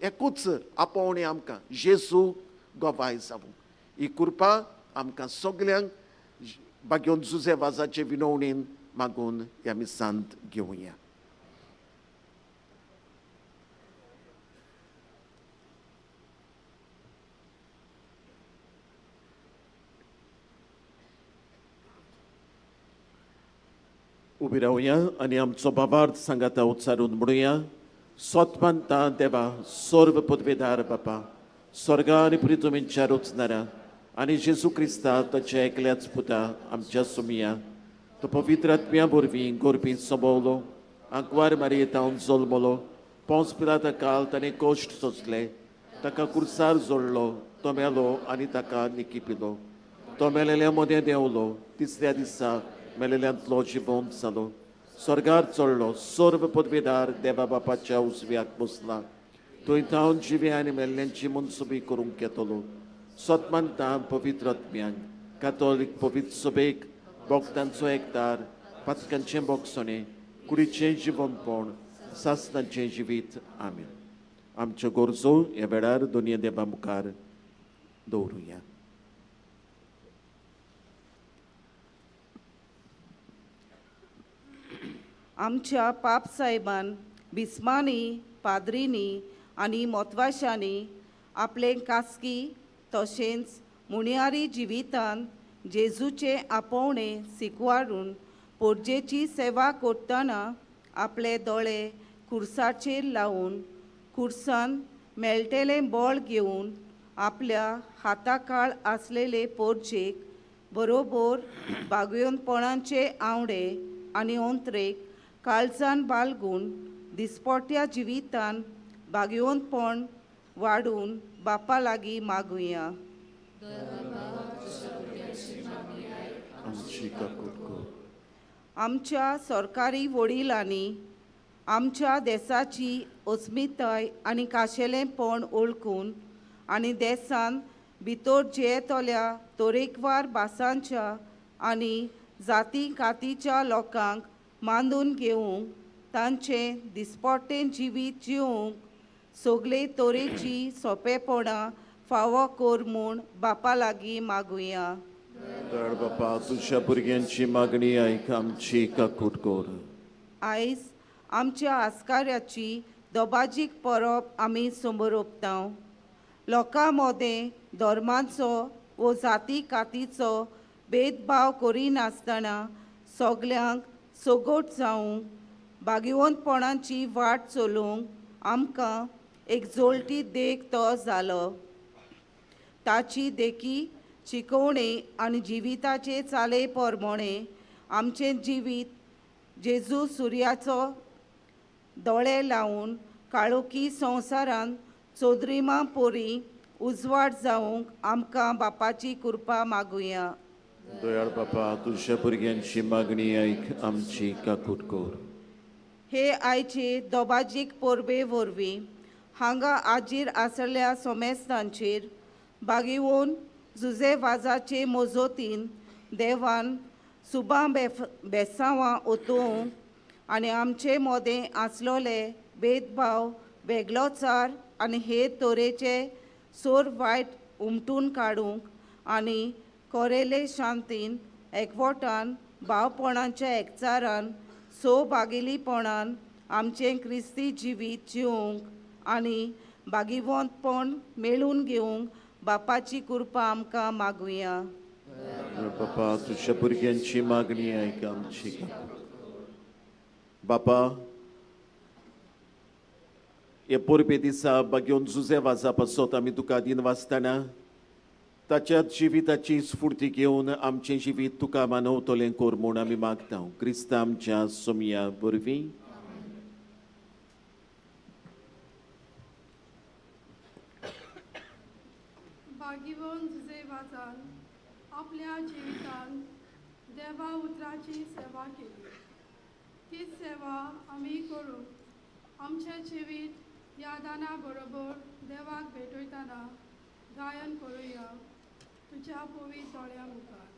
एकूच आपोवणें आमकां, जेजूक गोवाय जावंक. ही कृपा आमकां सगल्यांक बागेवन जुजे वाजाचे विनवणेन मागून ह्या मिसांत घेवया. उबी रावया आनी आमचो बाबार्थ सांगाता उच्चारून म्हणुया. सोतमंता देवा, सर्व पदवेदार बापा, स्वर्गा आनी पृथ्वींच्या रचणारा आनी जेजू क्रिस्ता ताच्या एकल्याच पुता आमच्या सुमिया तो पवित्र आत्म्या वरवीं गोरपी सोबवलो, आंकवार मारयेतावन जल्मलो, पोंस पिलाता काल ताणें कश्ट सोंसले, ताका कुर्सार जोडलो, तो मेलो आनी ताका निकिपिलो. तो मेलेल्या मदें देंवलो, तिसऱ्या दिसा मेलेल्यांतलो जिवंत जालो, स्वर्गार चडलो, सर्व पदवेदार देवा बापाच्या उजव्याक बसला. थंय थावन जिवे आनी मेल्ल्यांची मनसुबी करूंक येतलो. सतमानता पवित्र आत्म्यांक, कातोलीक पवित्र सभेक, भक्तांचो एकदार, पातकांचें बोगसणें, कुडीचें जिवंतपण, सासणांचें जिवीत. आमीन. आमच्यो गरजो ह्या वेळार दोनूय देवा मुखार दवरुया. आमच्या पाप साहेबान बिस्मांनी, पाद्रींनी आनी मोतवाशांनी आपले कास्की तशेंच मुणयारी जिवितान जेजूचे आपोवणें सिकवारून पोरजेची सेवा करतना आपले दोळे खुर्साचेर लावन खुर्सान मेळटेलें बळ घेवन आपल्या हाताकाळ आसलेले पोरजेक बरोबर बागुयेवनपणांचे आवडे आनी अंतरेक काळजान बाळगून दिसपट्ट्या जिवितान बागुयेवनपण वाडून बापा लागीं मागुया. आमच्या सरकारी वडिलांनी आमच्या देशाची अस्मिताय आनी खाशेलेंपण ओळखून आनी देशान भितर जियेतल्या तरेकवार भासांच्या आनी जाती कातीच्या लोकांक मांडून घेवंक तांचें दिसपट्टें जिवीत जिवंक सगळे तरेची सोंपेपणां फावो कर म्हूण बापा लागीं मागुया. तर बापा, तुज्या भुरग्यांची मागणी आयक, आमची काकूट कर. आयज आमच्या आस्काऱ्याची दोबाजीक परब आमी समोर ओंपतांव. लोकां मदें धर्माचो वो जाती कातीचो भेदभाव करिनासतना सगल्यांक सगोट जावंक बागुयेवनपणाची वाट चलोवंक आमकां एक जोळटी देख तो जालो. ताची देखी शिकोवणी आनी जिविताचे चाले प्रमाणें आमचें जिवीत जेजू सुर्याचो दोळे लावन काळोखी संवसारांत चोदरिमां पोरी उजवाड जावंक आमकां बापाची कृपा मागुया. दयाळ बापा, तुज्या भुरग्यांची मागणी आयक, आमची काकूट कर. हे आयचे दोबाजीक परबे वरवीं हांगा आजीर आसल्या सोमेस्तांचेर बागुयेवन जुजे वाजाचे मोजोतीन देवान सुबां बेसांवां ओतोवंक आनी आमचे मदें आसलोले भेदभाव, वेगळोचार आनी हेर तरेचे सोर वायट उमटून काडूंक आनी कोरेले शांतीन एकवटान भावपणाच्या एकचारान सोबागिलीपणान आमचें क्रिस्ती जिवीत जिवंक आनी बागुयेवंतपण मेळून घेवंक बापाची कृपा आमकां मागुया. बापा, तुज्या भुरग्यांची मागणी आयक, आमची काकूट. बापा, हे परबे दिसा बागेवन जुजे वाजा पासत आमी तुका दिन वाचतना ताच्या जिविताची स्फूर्ती घेवन आमचें जिवीत तुका मानवतलें कर म्हूण आमी मागता. क्रिस्ता आमच्या सोमिया वरवीं. बागुयेवन जुजे वाजान आपल्या जिवितान देवा उतराची सेवा केली. तीच सेवा आम्ही करू. आमचे जिवीत या दाना बरोबर देवाक भेटयतना गायन करूया तुझ्या पवित्र दोळ्या मुखार.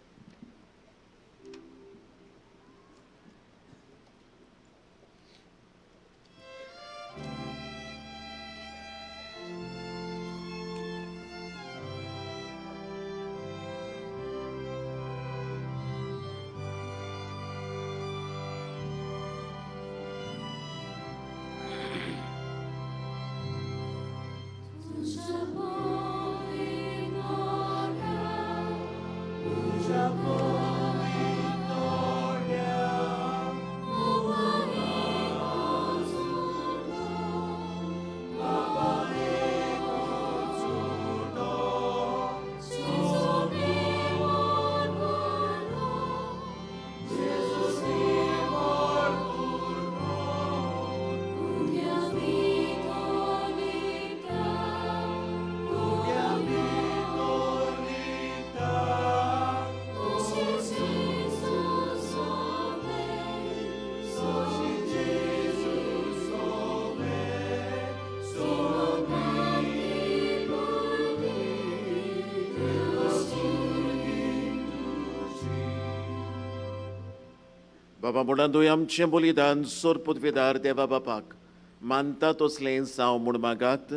बाबा मुडांदूय आमचें बलिदान सोर पदवेदार देवा बापाक मानता तसलें जावं म्हूण मागात.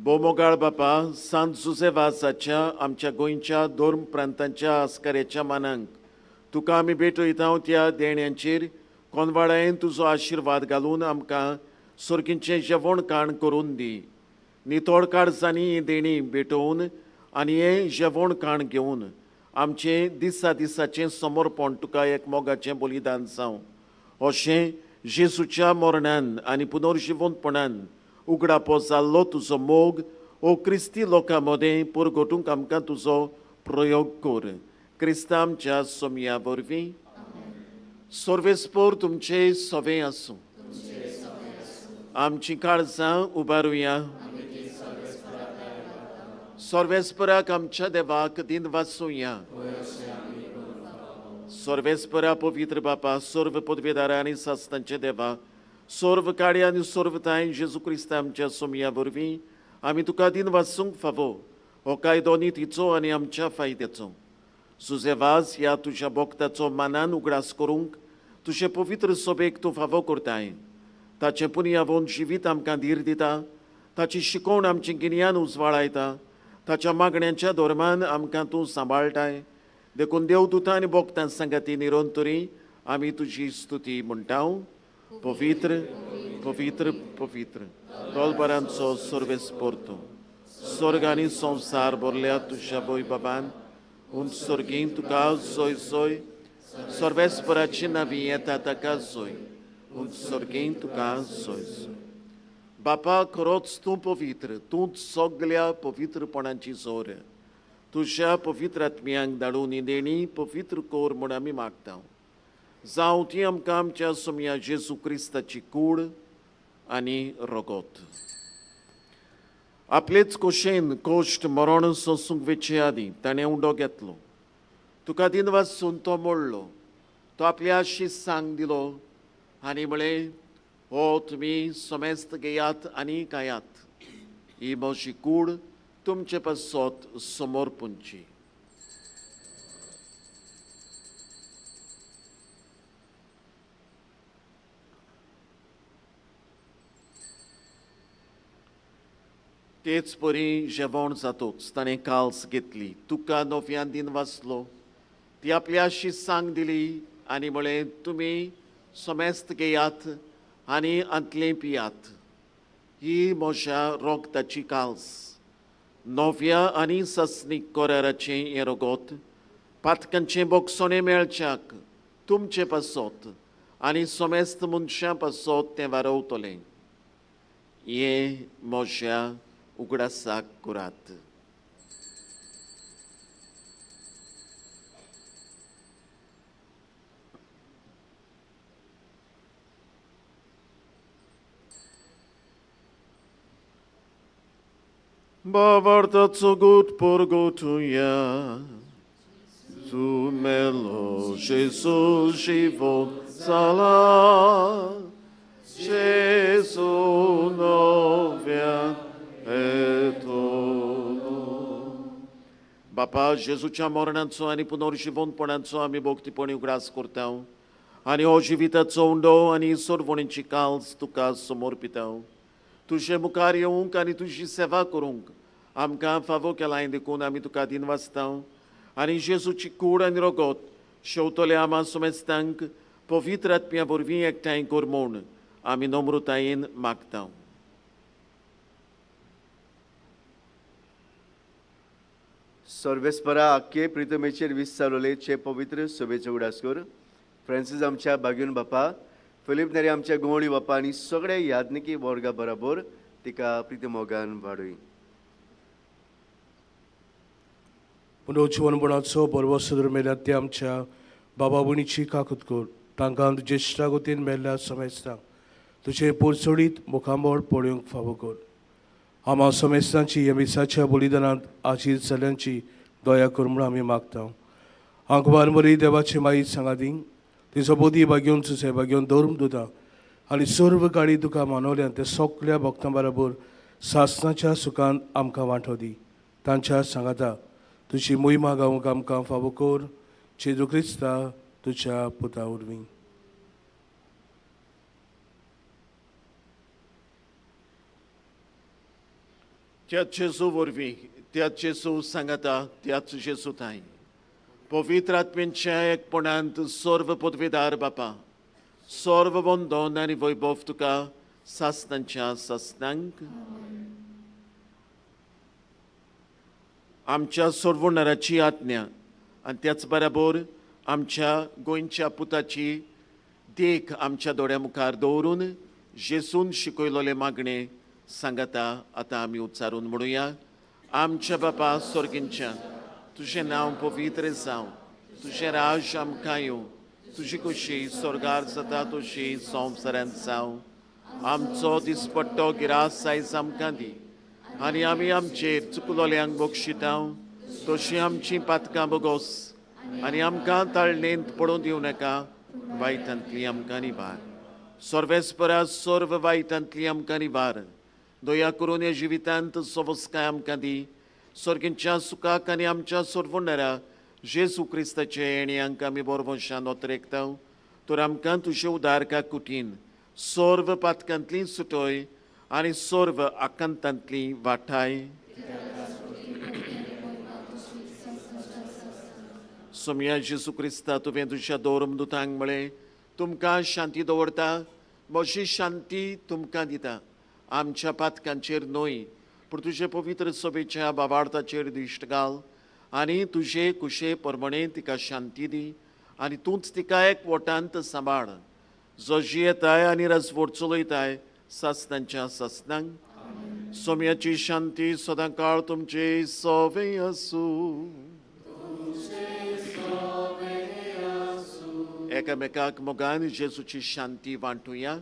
बोमोगाळ बापा सांत जुझेवासाच्या आमच्या गोंयच्या दोन प्रांतांच्या आस्काऱ्याच्या मानांक तुका आमी भेटयता त्या देण्यांचेर कोनवाडायेन तुजो आशिर्वाद घालून आमकां सर्गींचें जेवण खाण करून दी. नितोड काळजांनी ही देणी भेटोवन आनी हें जेवण खाण घेवन आमचें दिसा दिसाचें समर्पण तुका एक मोगाचें बलिदान जावं अशें जेजूच्या मरणान आनी पुनर्जिवंतपणान उगडापो जाल्लो तुजो मोग ओ क्रिस्ती लोकां मदें परगटूंक आमकां तुजो प्रयोग कर. क्रिस्तांच्या सोमया वरवीं सर्वेस्पोर तुमचें सवें आसूं. आमचीं काळजां उबारुया. सर्वेस्पराक आमच्या देवाक दिन वाचूया. सर्वेस्परा पवित्र बापा सर्व पदवेदारा आनी सास्तांचे देवा सर्व काळी आनी सर्व ताय जेजू क्रिस्ता आमच्या सोमया वरवीं आमी तुका दिन वाचूंक फावो हो कायदो नितीचो आनी आमच्या फायद्याचो. सुजेवाज ह्या तुज्या भक्ताचो मानान उगडास करूंक तुजे पवित्र सोबेक तूं फावो करताय. ताचें पुर्यावून जिवीत आमकां धीर दिता. ताची शिकोवण आमचें गिन्यान उजवाडायता. ताच्या मागण्यांच्या धोरमान आमकां तूं सांबाळटाय. देखून देवदूतां आनी भक्तां सांगाती निरंतरी आमी तुजी स्तुती म्हणटा. पवित्र पवित्र पवित्र तोलबरांचो सर्वेस्पोर तूं. स्वर्ग आनी संवसार भरल्या तुज्या वैभवान उंच सर्गीं तुका जोय जोय. सर्वेस्पराची नांवी येता ताका जोय. उंच सर्गीं तुका जोय जोय. बापा खरोच तूं पवित्र. तूंच सगल्या पवित्रपणाची जोर. तुज्या पवित्र आत्म्यांक धाडून ही देणी पवित्र कोर म्हूण आमी मागता. जावं ती आमकां आमच्या सोमया जेजू क्रिस्ताची कूड आनी रगत. आपलेच खोशेन कोश्ट मरण सोंसूंक वेचे आदीं ताणें उंडो घेतलो. तुका दिन वाचून तो मोडलो. तो आपल्या शिसांक दिलो आनी म्हळें हो तुमी सोमेस्त घेयात आनी खायात. ही म्हजी कूड तुमचे पासत समोर पुंची. तेच परी जेवण जातूच ताणें काल्स घेतली. तुका नव्यान दिन वाचलो. ती आपल्या शिसांक दिली आनी म्हळें तुमी सोमेस्त घेयात आनी अंतलें पियात. ही म्हज्या रोगताची काल्स. नव्या आनी सस्नीक कोराराचें हें रगत पातकांचें बोगसोणें मेळच्याक तुमचे पासत आनी सोमेस्त मनशां पासत तें वारवतलें. हें म्हज्या उगडासाक करात. Bawartaco gut porgotuja, Zumelo Jesus život zala, Jesu novia eto. Bapa, Jesu cea mornanțo, ani punor și von ponanțo, ami bogti poniu gras curtau, ani hoje vitațo undo, ani sorvoninci cals, tu cas somor pitau. Tu și mucarie unca, ani tu și seva corunca. Am ca favo que ela ainda com ami tu cadin vastão. Ani Jesu ci cura ni rogot. Și autole ama sumestanc, povitrat pia vorvin ek tain cormon. Ami nomru tain mactau. सर्वेस्परा आख्खे प्रितमेचेर वीस चालवले चे पवित्र सभेचे उडासकर Francis आमच्या बागेन बापा Philip नेरे आमच्या गोवळी बापा आनी सगळे यादनिकी वर्गा बरोबर तिका प्रितमोगान वाडूय. पुनो जीवनपणाचो बरो सदर मेल्या ते आमच्या बाबा भयणीची काकूत कर तांकां तुजे इश्टागोतीन मेल्ल्या समेस्तांक तुजे पोरचोडीत मुखामोळ पळोवंक फावो कर. आमा समेस्तांची येमिसाच्या बलिदानांत आशीर जाल्यांची दया कर म्हूण आमी मागता. आंकवार मरी देवाचे माई सांगाती तिचो बोदी बागेवन तुजे बागेवन दवरून दिता आनी सर्व गाडी तुका मानवल्यान ते सगळ्या भक्तां बरोबर सासणाच्या सुखान आमकां वांटो दी. तांच्या सांगाता तुजी मोहिमा गावूंक आमकां फावो कर. जेजू क्रिस्ता तुज्या पुता उर्वी. त्याच Jesu वरवीं, त्याच Jesu सांगाता, त्याच Jesu थंय. पवित्र आत्म्याच्या एकपणांत सर्व पदवीदार बापा, सर्व वंदन आनी वैभव तुका सासणांच्या सासणांक. आमच्या सर्वोणाराची आज्ञा आनी त्याच बरोबर आमच्या गोंयच्या पुताची देख आमच्या दोळ्या मुखार दवरून जेसून शिकयलोले मागणे सांगाता आतां आमी उच्चारून म्हणुया. आमच्या बापा स्वर्गींच्या तुजें नांव पवित्र जावं, तुजें राज आमकां येवं, तुजी कुशी स्वर्गार जाता तशी संवसारांत जावं. आमचो दिसपट्टो गिरास आयज आमकां दी आनी आमी आमचेर चुकलोल्यांक बक्षितांव तशीं आमचीं पातकां बोगोस आनी आमकां ताळणेंत पडूं दिवं नाका, वायटांतलीं आमकां निवार. सर्वेस्परा सर्व वायटांतलीं आमकां निवार. दया करून ह्या जिवितांत सवस्काय आमकां दी. सर्गींच्या सुखाक आनी आमच्या सर्वोणारा जेजू क्रिस्ताचे येणयांक आमी बरोवशान ओतरेकता. तर आमकां तुजे उदार काकुटीन सर्व पातकांतलीं सुटोय आनी सर्व आकांतांतलीं वाठाय. सोम्या जेजू क्रिस्ता तुवें तुज्या दौरमदूतांक म्हळें तुमकां शांती दवरता, म्हजी शांती तुमकां दिता. आमच्या पातकांचेर न्हय पूण तुजे पवित्र सभेच्या बाबार्थाचेर दिश्ट घाल आनी तुजे कुशे परमणे तिका शांती दी आनी तूंच तिका एकवटांत सांबाळ. जो जियेताय आनी राजवट चलयताय सासणांच्या सासणांक. सोम्याची शांती सदां काळ तुमचे सोवे आसूं. एकामेकाक मोगान जेजूची शांती वांटुया.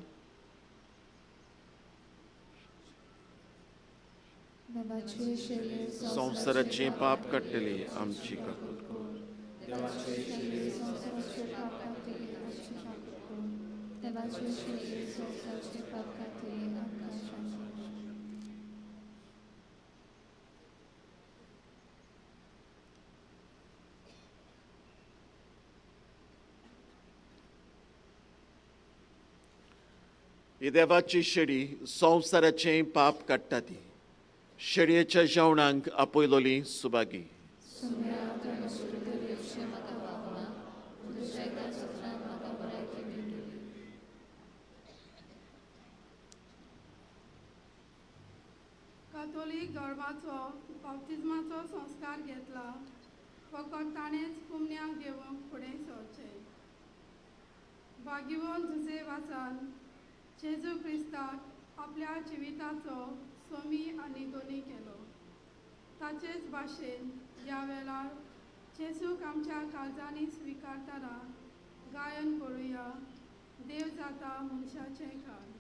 संवसाराचें पाप काडटली आमची काकूट कर. ही देवाची शेडी संवसाराचें पाप काडटा ती. शेडयेच्या जेवणांक आपयलोली सुबागी. कातोलीक धर्माचो बाप्तिस्माचो संस्कार घेतला फकत ताणेंच पुमण्याक घेवंक फुडें सरचें. बागिवोन झुजे वाचान जेजू क्रिस्ताक आपल्या जिविताचो सोमी आनी दोनी केलो. ताचेच भाशेन ह्या वेळार जेजूक आमच्या काळजांनी स्विकारतना गायन करुया. देव जाता मनशाचें घाल.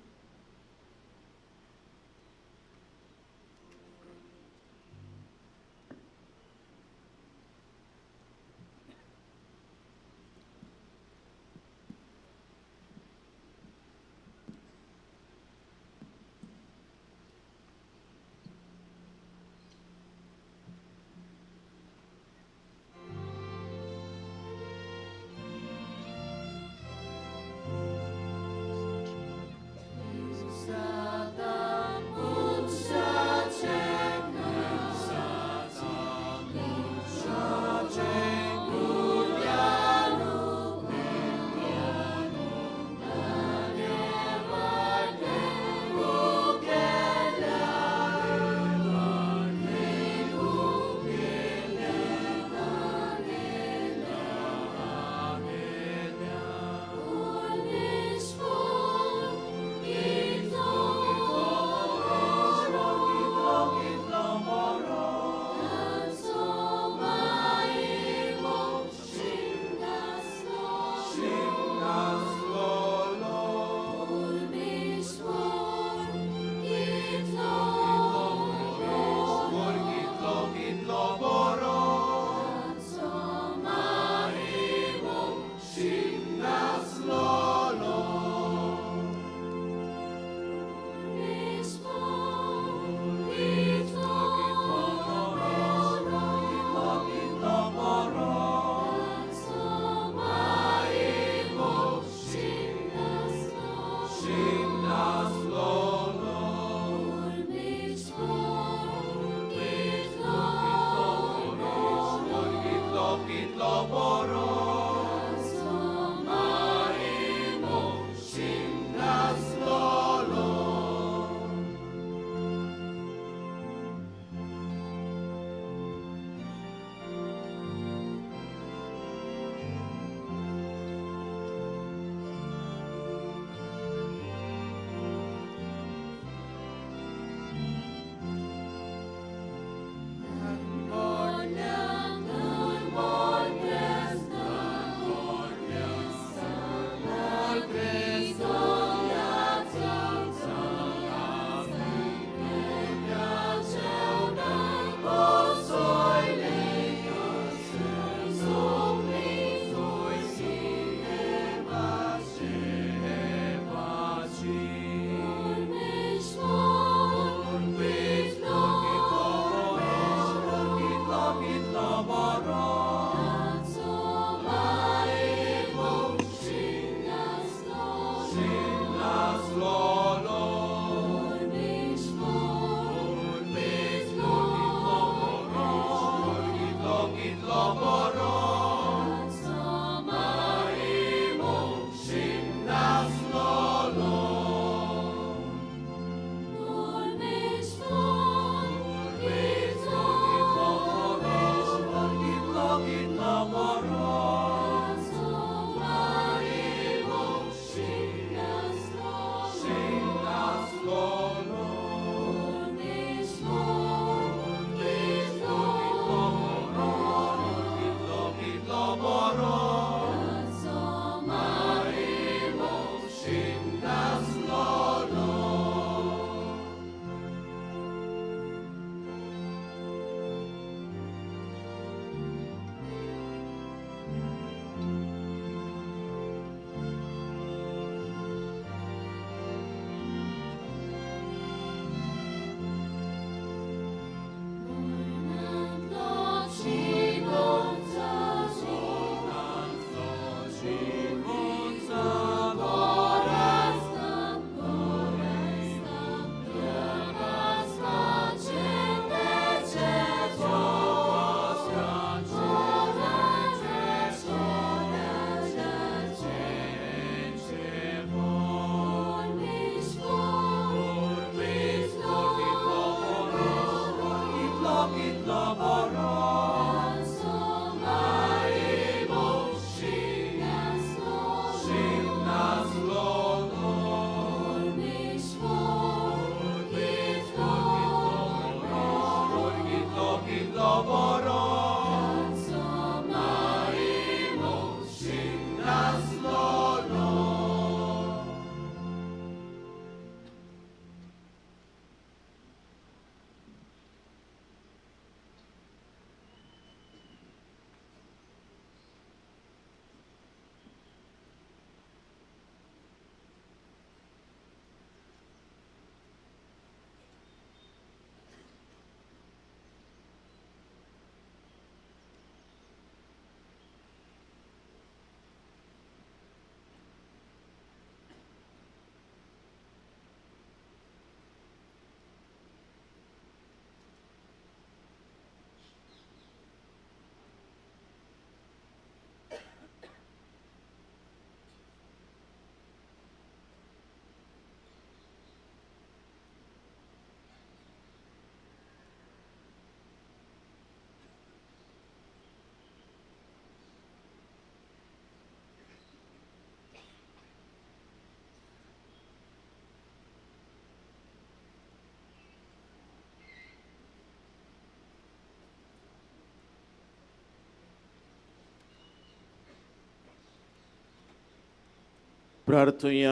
प्रार्थुया.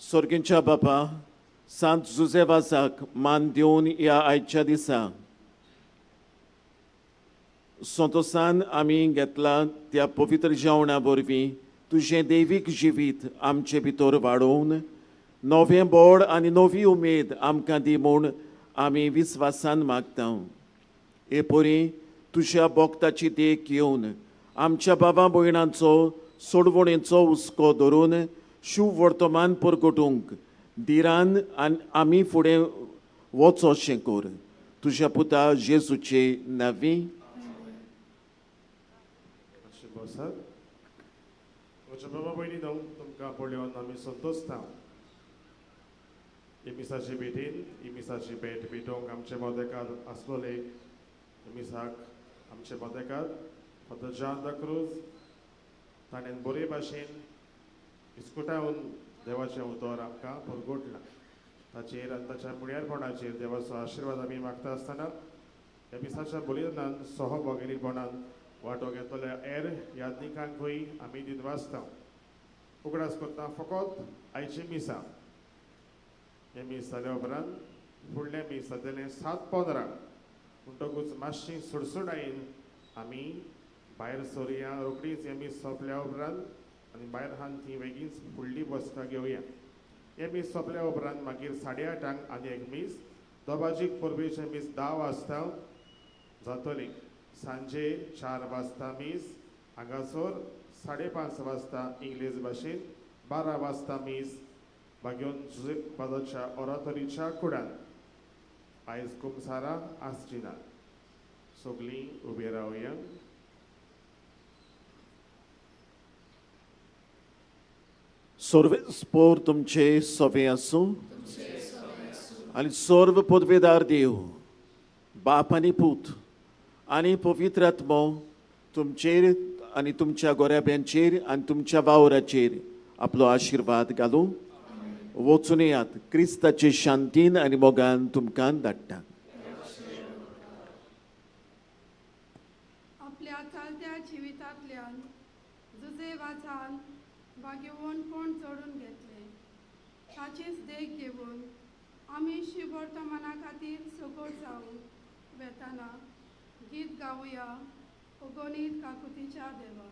स्वर्गींच्या बापा, सांत जुझेवाजाक मान दिवन ह्या आयच्या दिसा संतोसान आमी घेतला त्या पवित्र जेवणा वरवीं तुजें दैवीक जिवीत आमचे भितर वाडोवन नवें बळ आनी नवी उमेद आमकां दी म्हूण आमी विस्वासान मागता. हे परी तुज्या भक्ताची देख घेवन आमच्या बाबा भयणांचो सोडवणेचो हुस्को धरून शुभ वर्तमान परगटूंक दिरान आमी फुडें वचोशें कर. तुज्या पुता जेजूचे नांवी. बसात. म्हज्या बाबा भयणी न्हू तुमकां पळोवन आमी संतोसता. इमिसाचे भेटीन इमिसाची भेट भेटोवंक आमचे मदेकार आसलोले इमिसाक आमचे मदेकार फादर जॉन द क्रूज ताणें बरे भाशेन इस्कुटावन देवाचें उतर आमकां परगटलां. ताचेर आनी ताच्या मुळ्यारपणाचेर देवाचो आशिर्वाद आमी मागता आसतना एमिसाच्या बलिदानान सहभागिरीपणान वांटो घेतल्या हेर यादनिकांकूय आमी दिनवासता. उगडास करता फकत आयची मिसा. हे मीस जाल्या उपरांत फुडलें मीस जातलें 7:15 म्हणटकूच मातशी सुडसुडायेन आमी भायर सरुया. रोखडीच हे मीस सोंपल्या उपरांत आनी भायर हान ती बेगीच फुडली बसका घेवया. हे मीस सोंपल्या उपरांत मागीर 8:30 आनी एक मीस दोबाजीक परबेचें मीस 10 वाजता जातली. सांजे 4 वाजता मीस हांगासर 5:30 वाजता इंग्लीश भाशेन 12 वाजता मीस बागेवन जुझेवाजाच्या ऑरातोरीच्या कुडान. आयज कुमसारा आसची ना. सगळीं उबी रावया. सर्वेस्पोर तुमचे सोबे आसूं आनी सर्व पदवेदार देव बाप आनी पूत आनी पवित्र आत्मो तुमचेर आनी तुमच्या गोऱ्याब्यांचेर आनी तुमच्या वावराचेर आपलो आशिर्वाद घालूं. वचून येयात. क्रिस्ताचे शांतीन आनी मोगान तुमकां धाडटा. आपल्या चलत्या जिवितांतल्यान जुझेवाजान बागेवून कोण जोडून घेतले. ताचीच देख घेवन आमी शुभ वर्तमाना खातीर सगोड जावून वेताना गीत गावया. ओगोनीत काकुतीच्या देवा.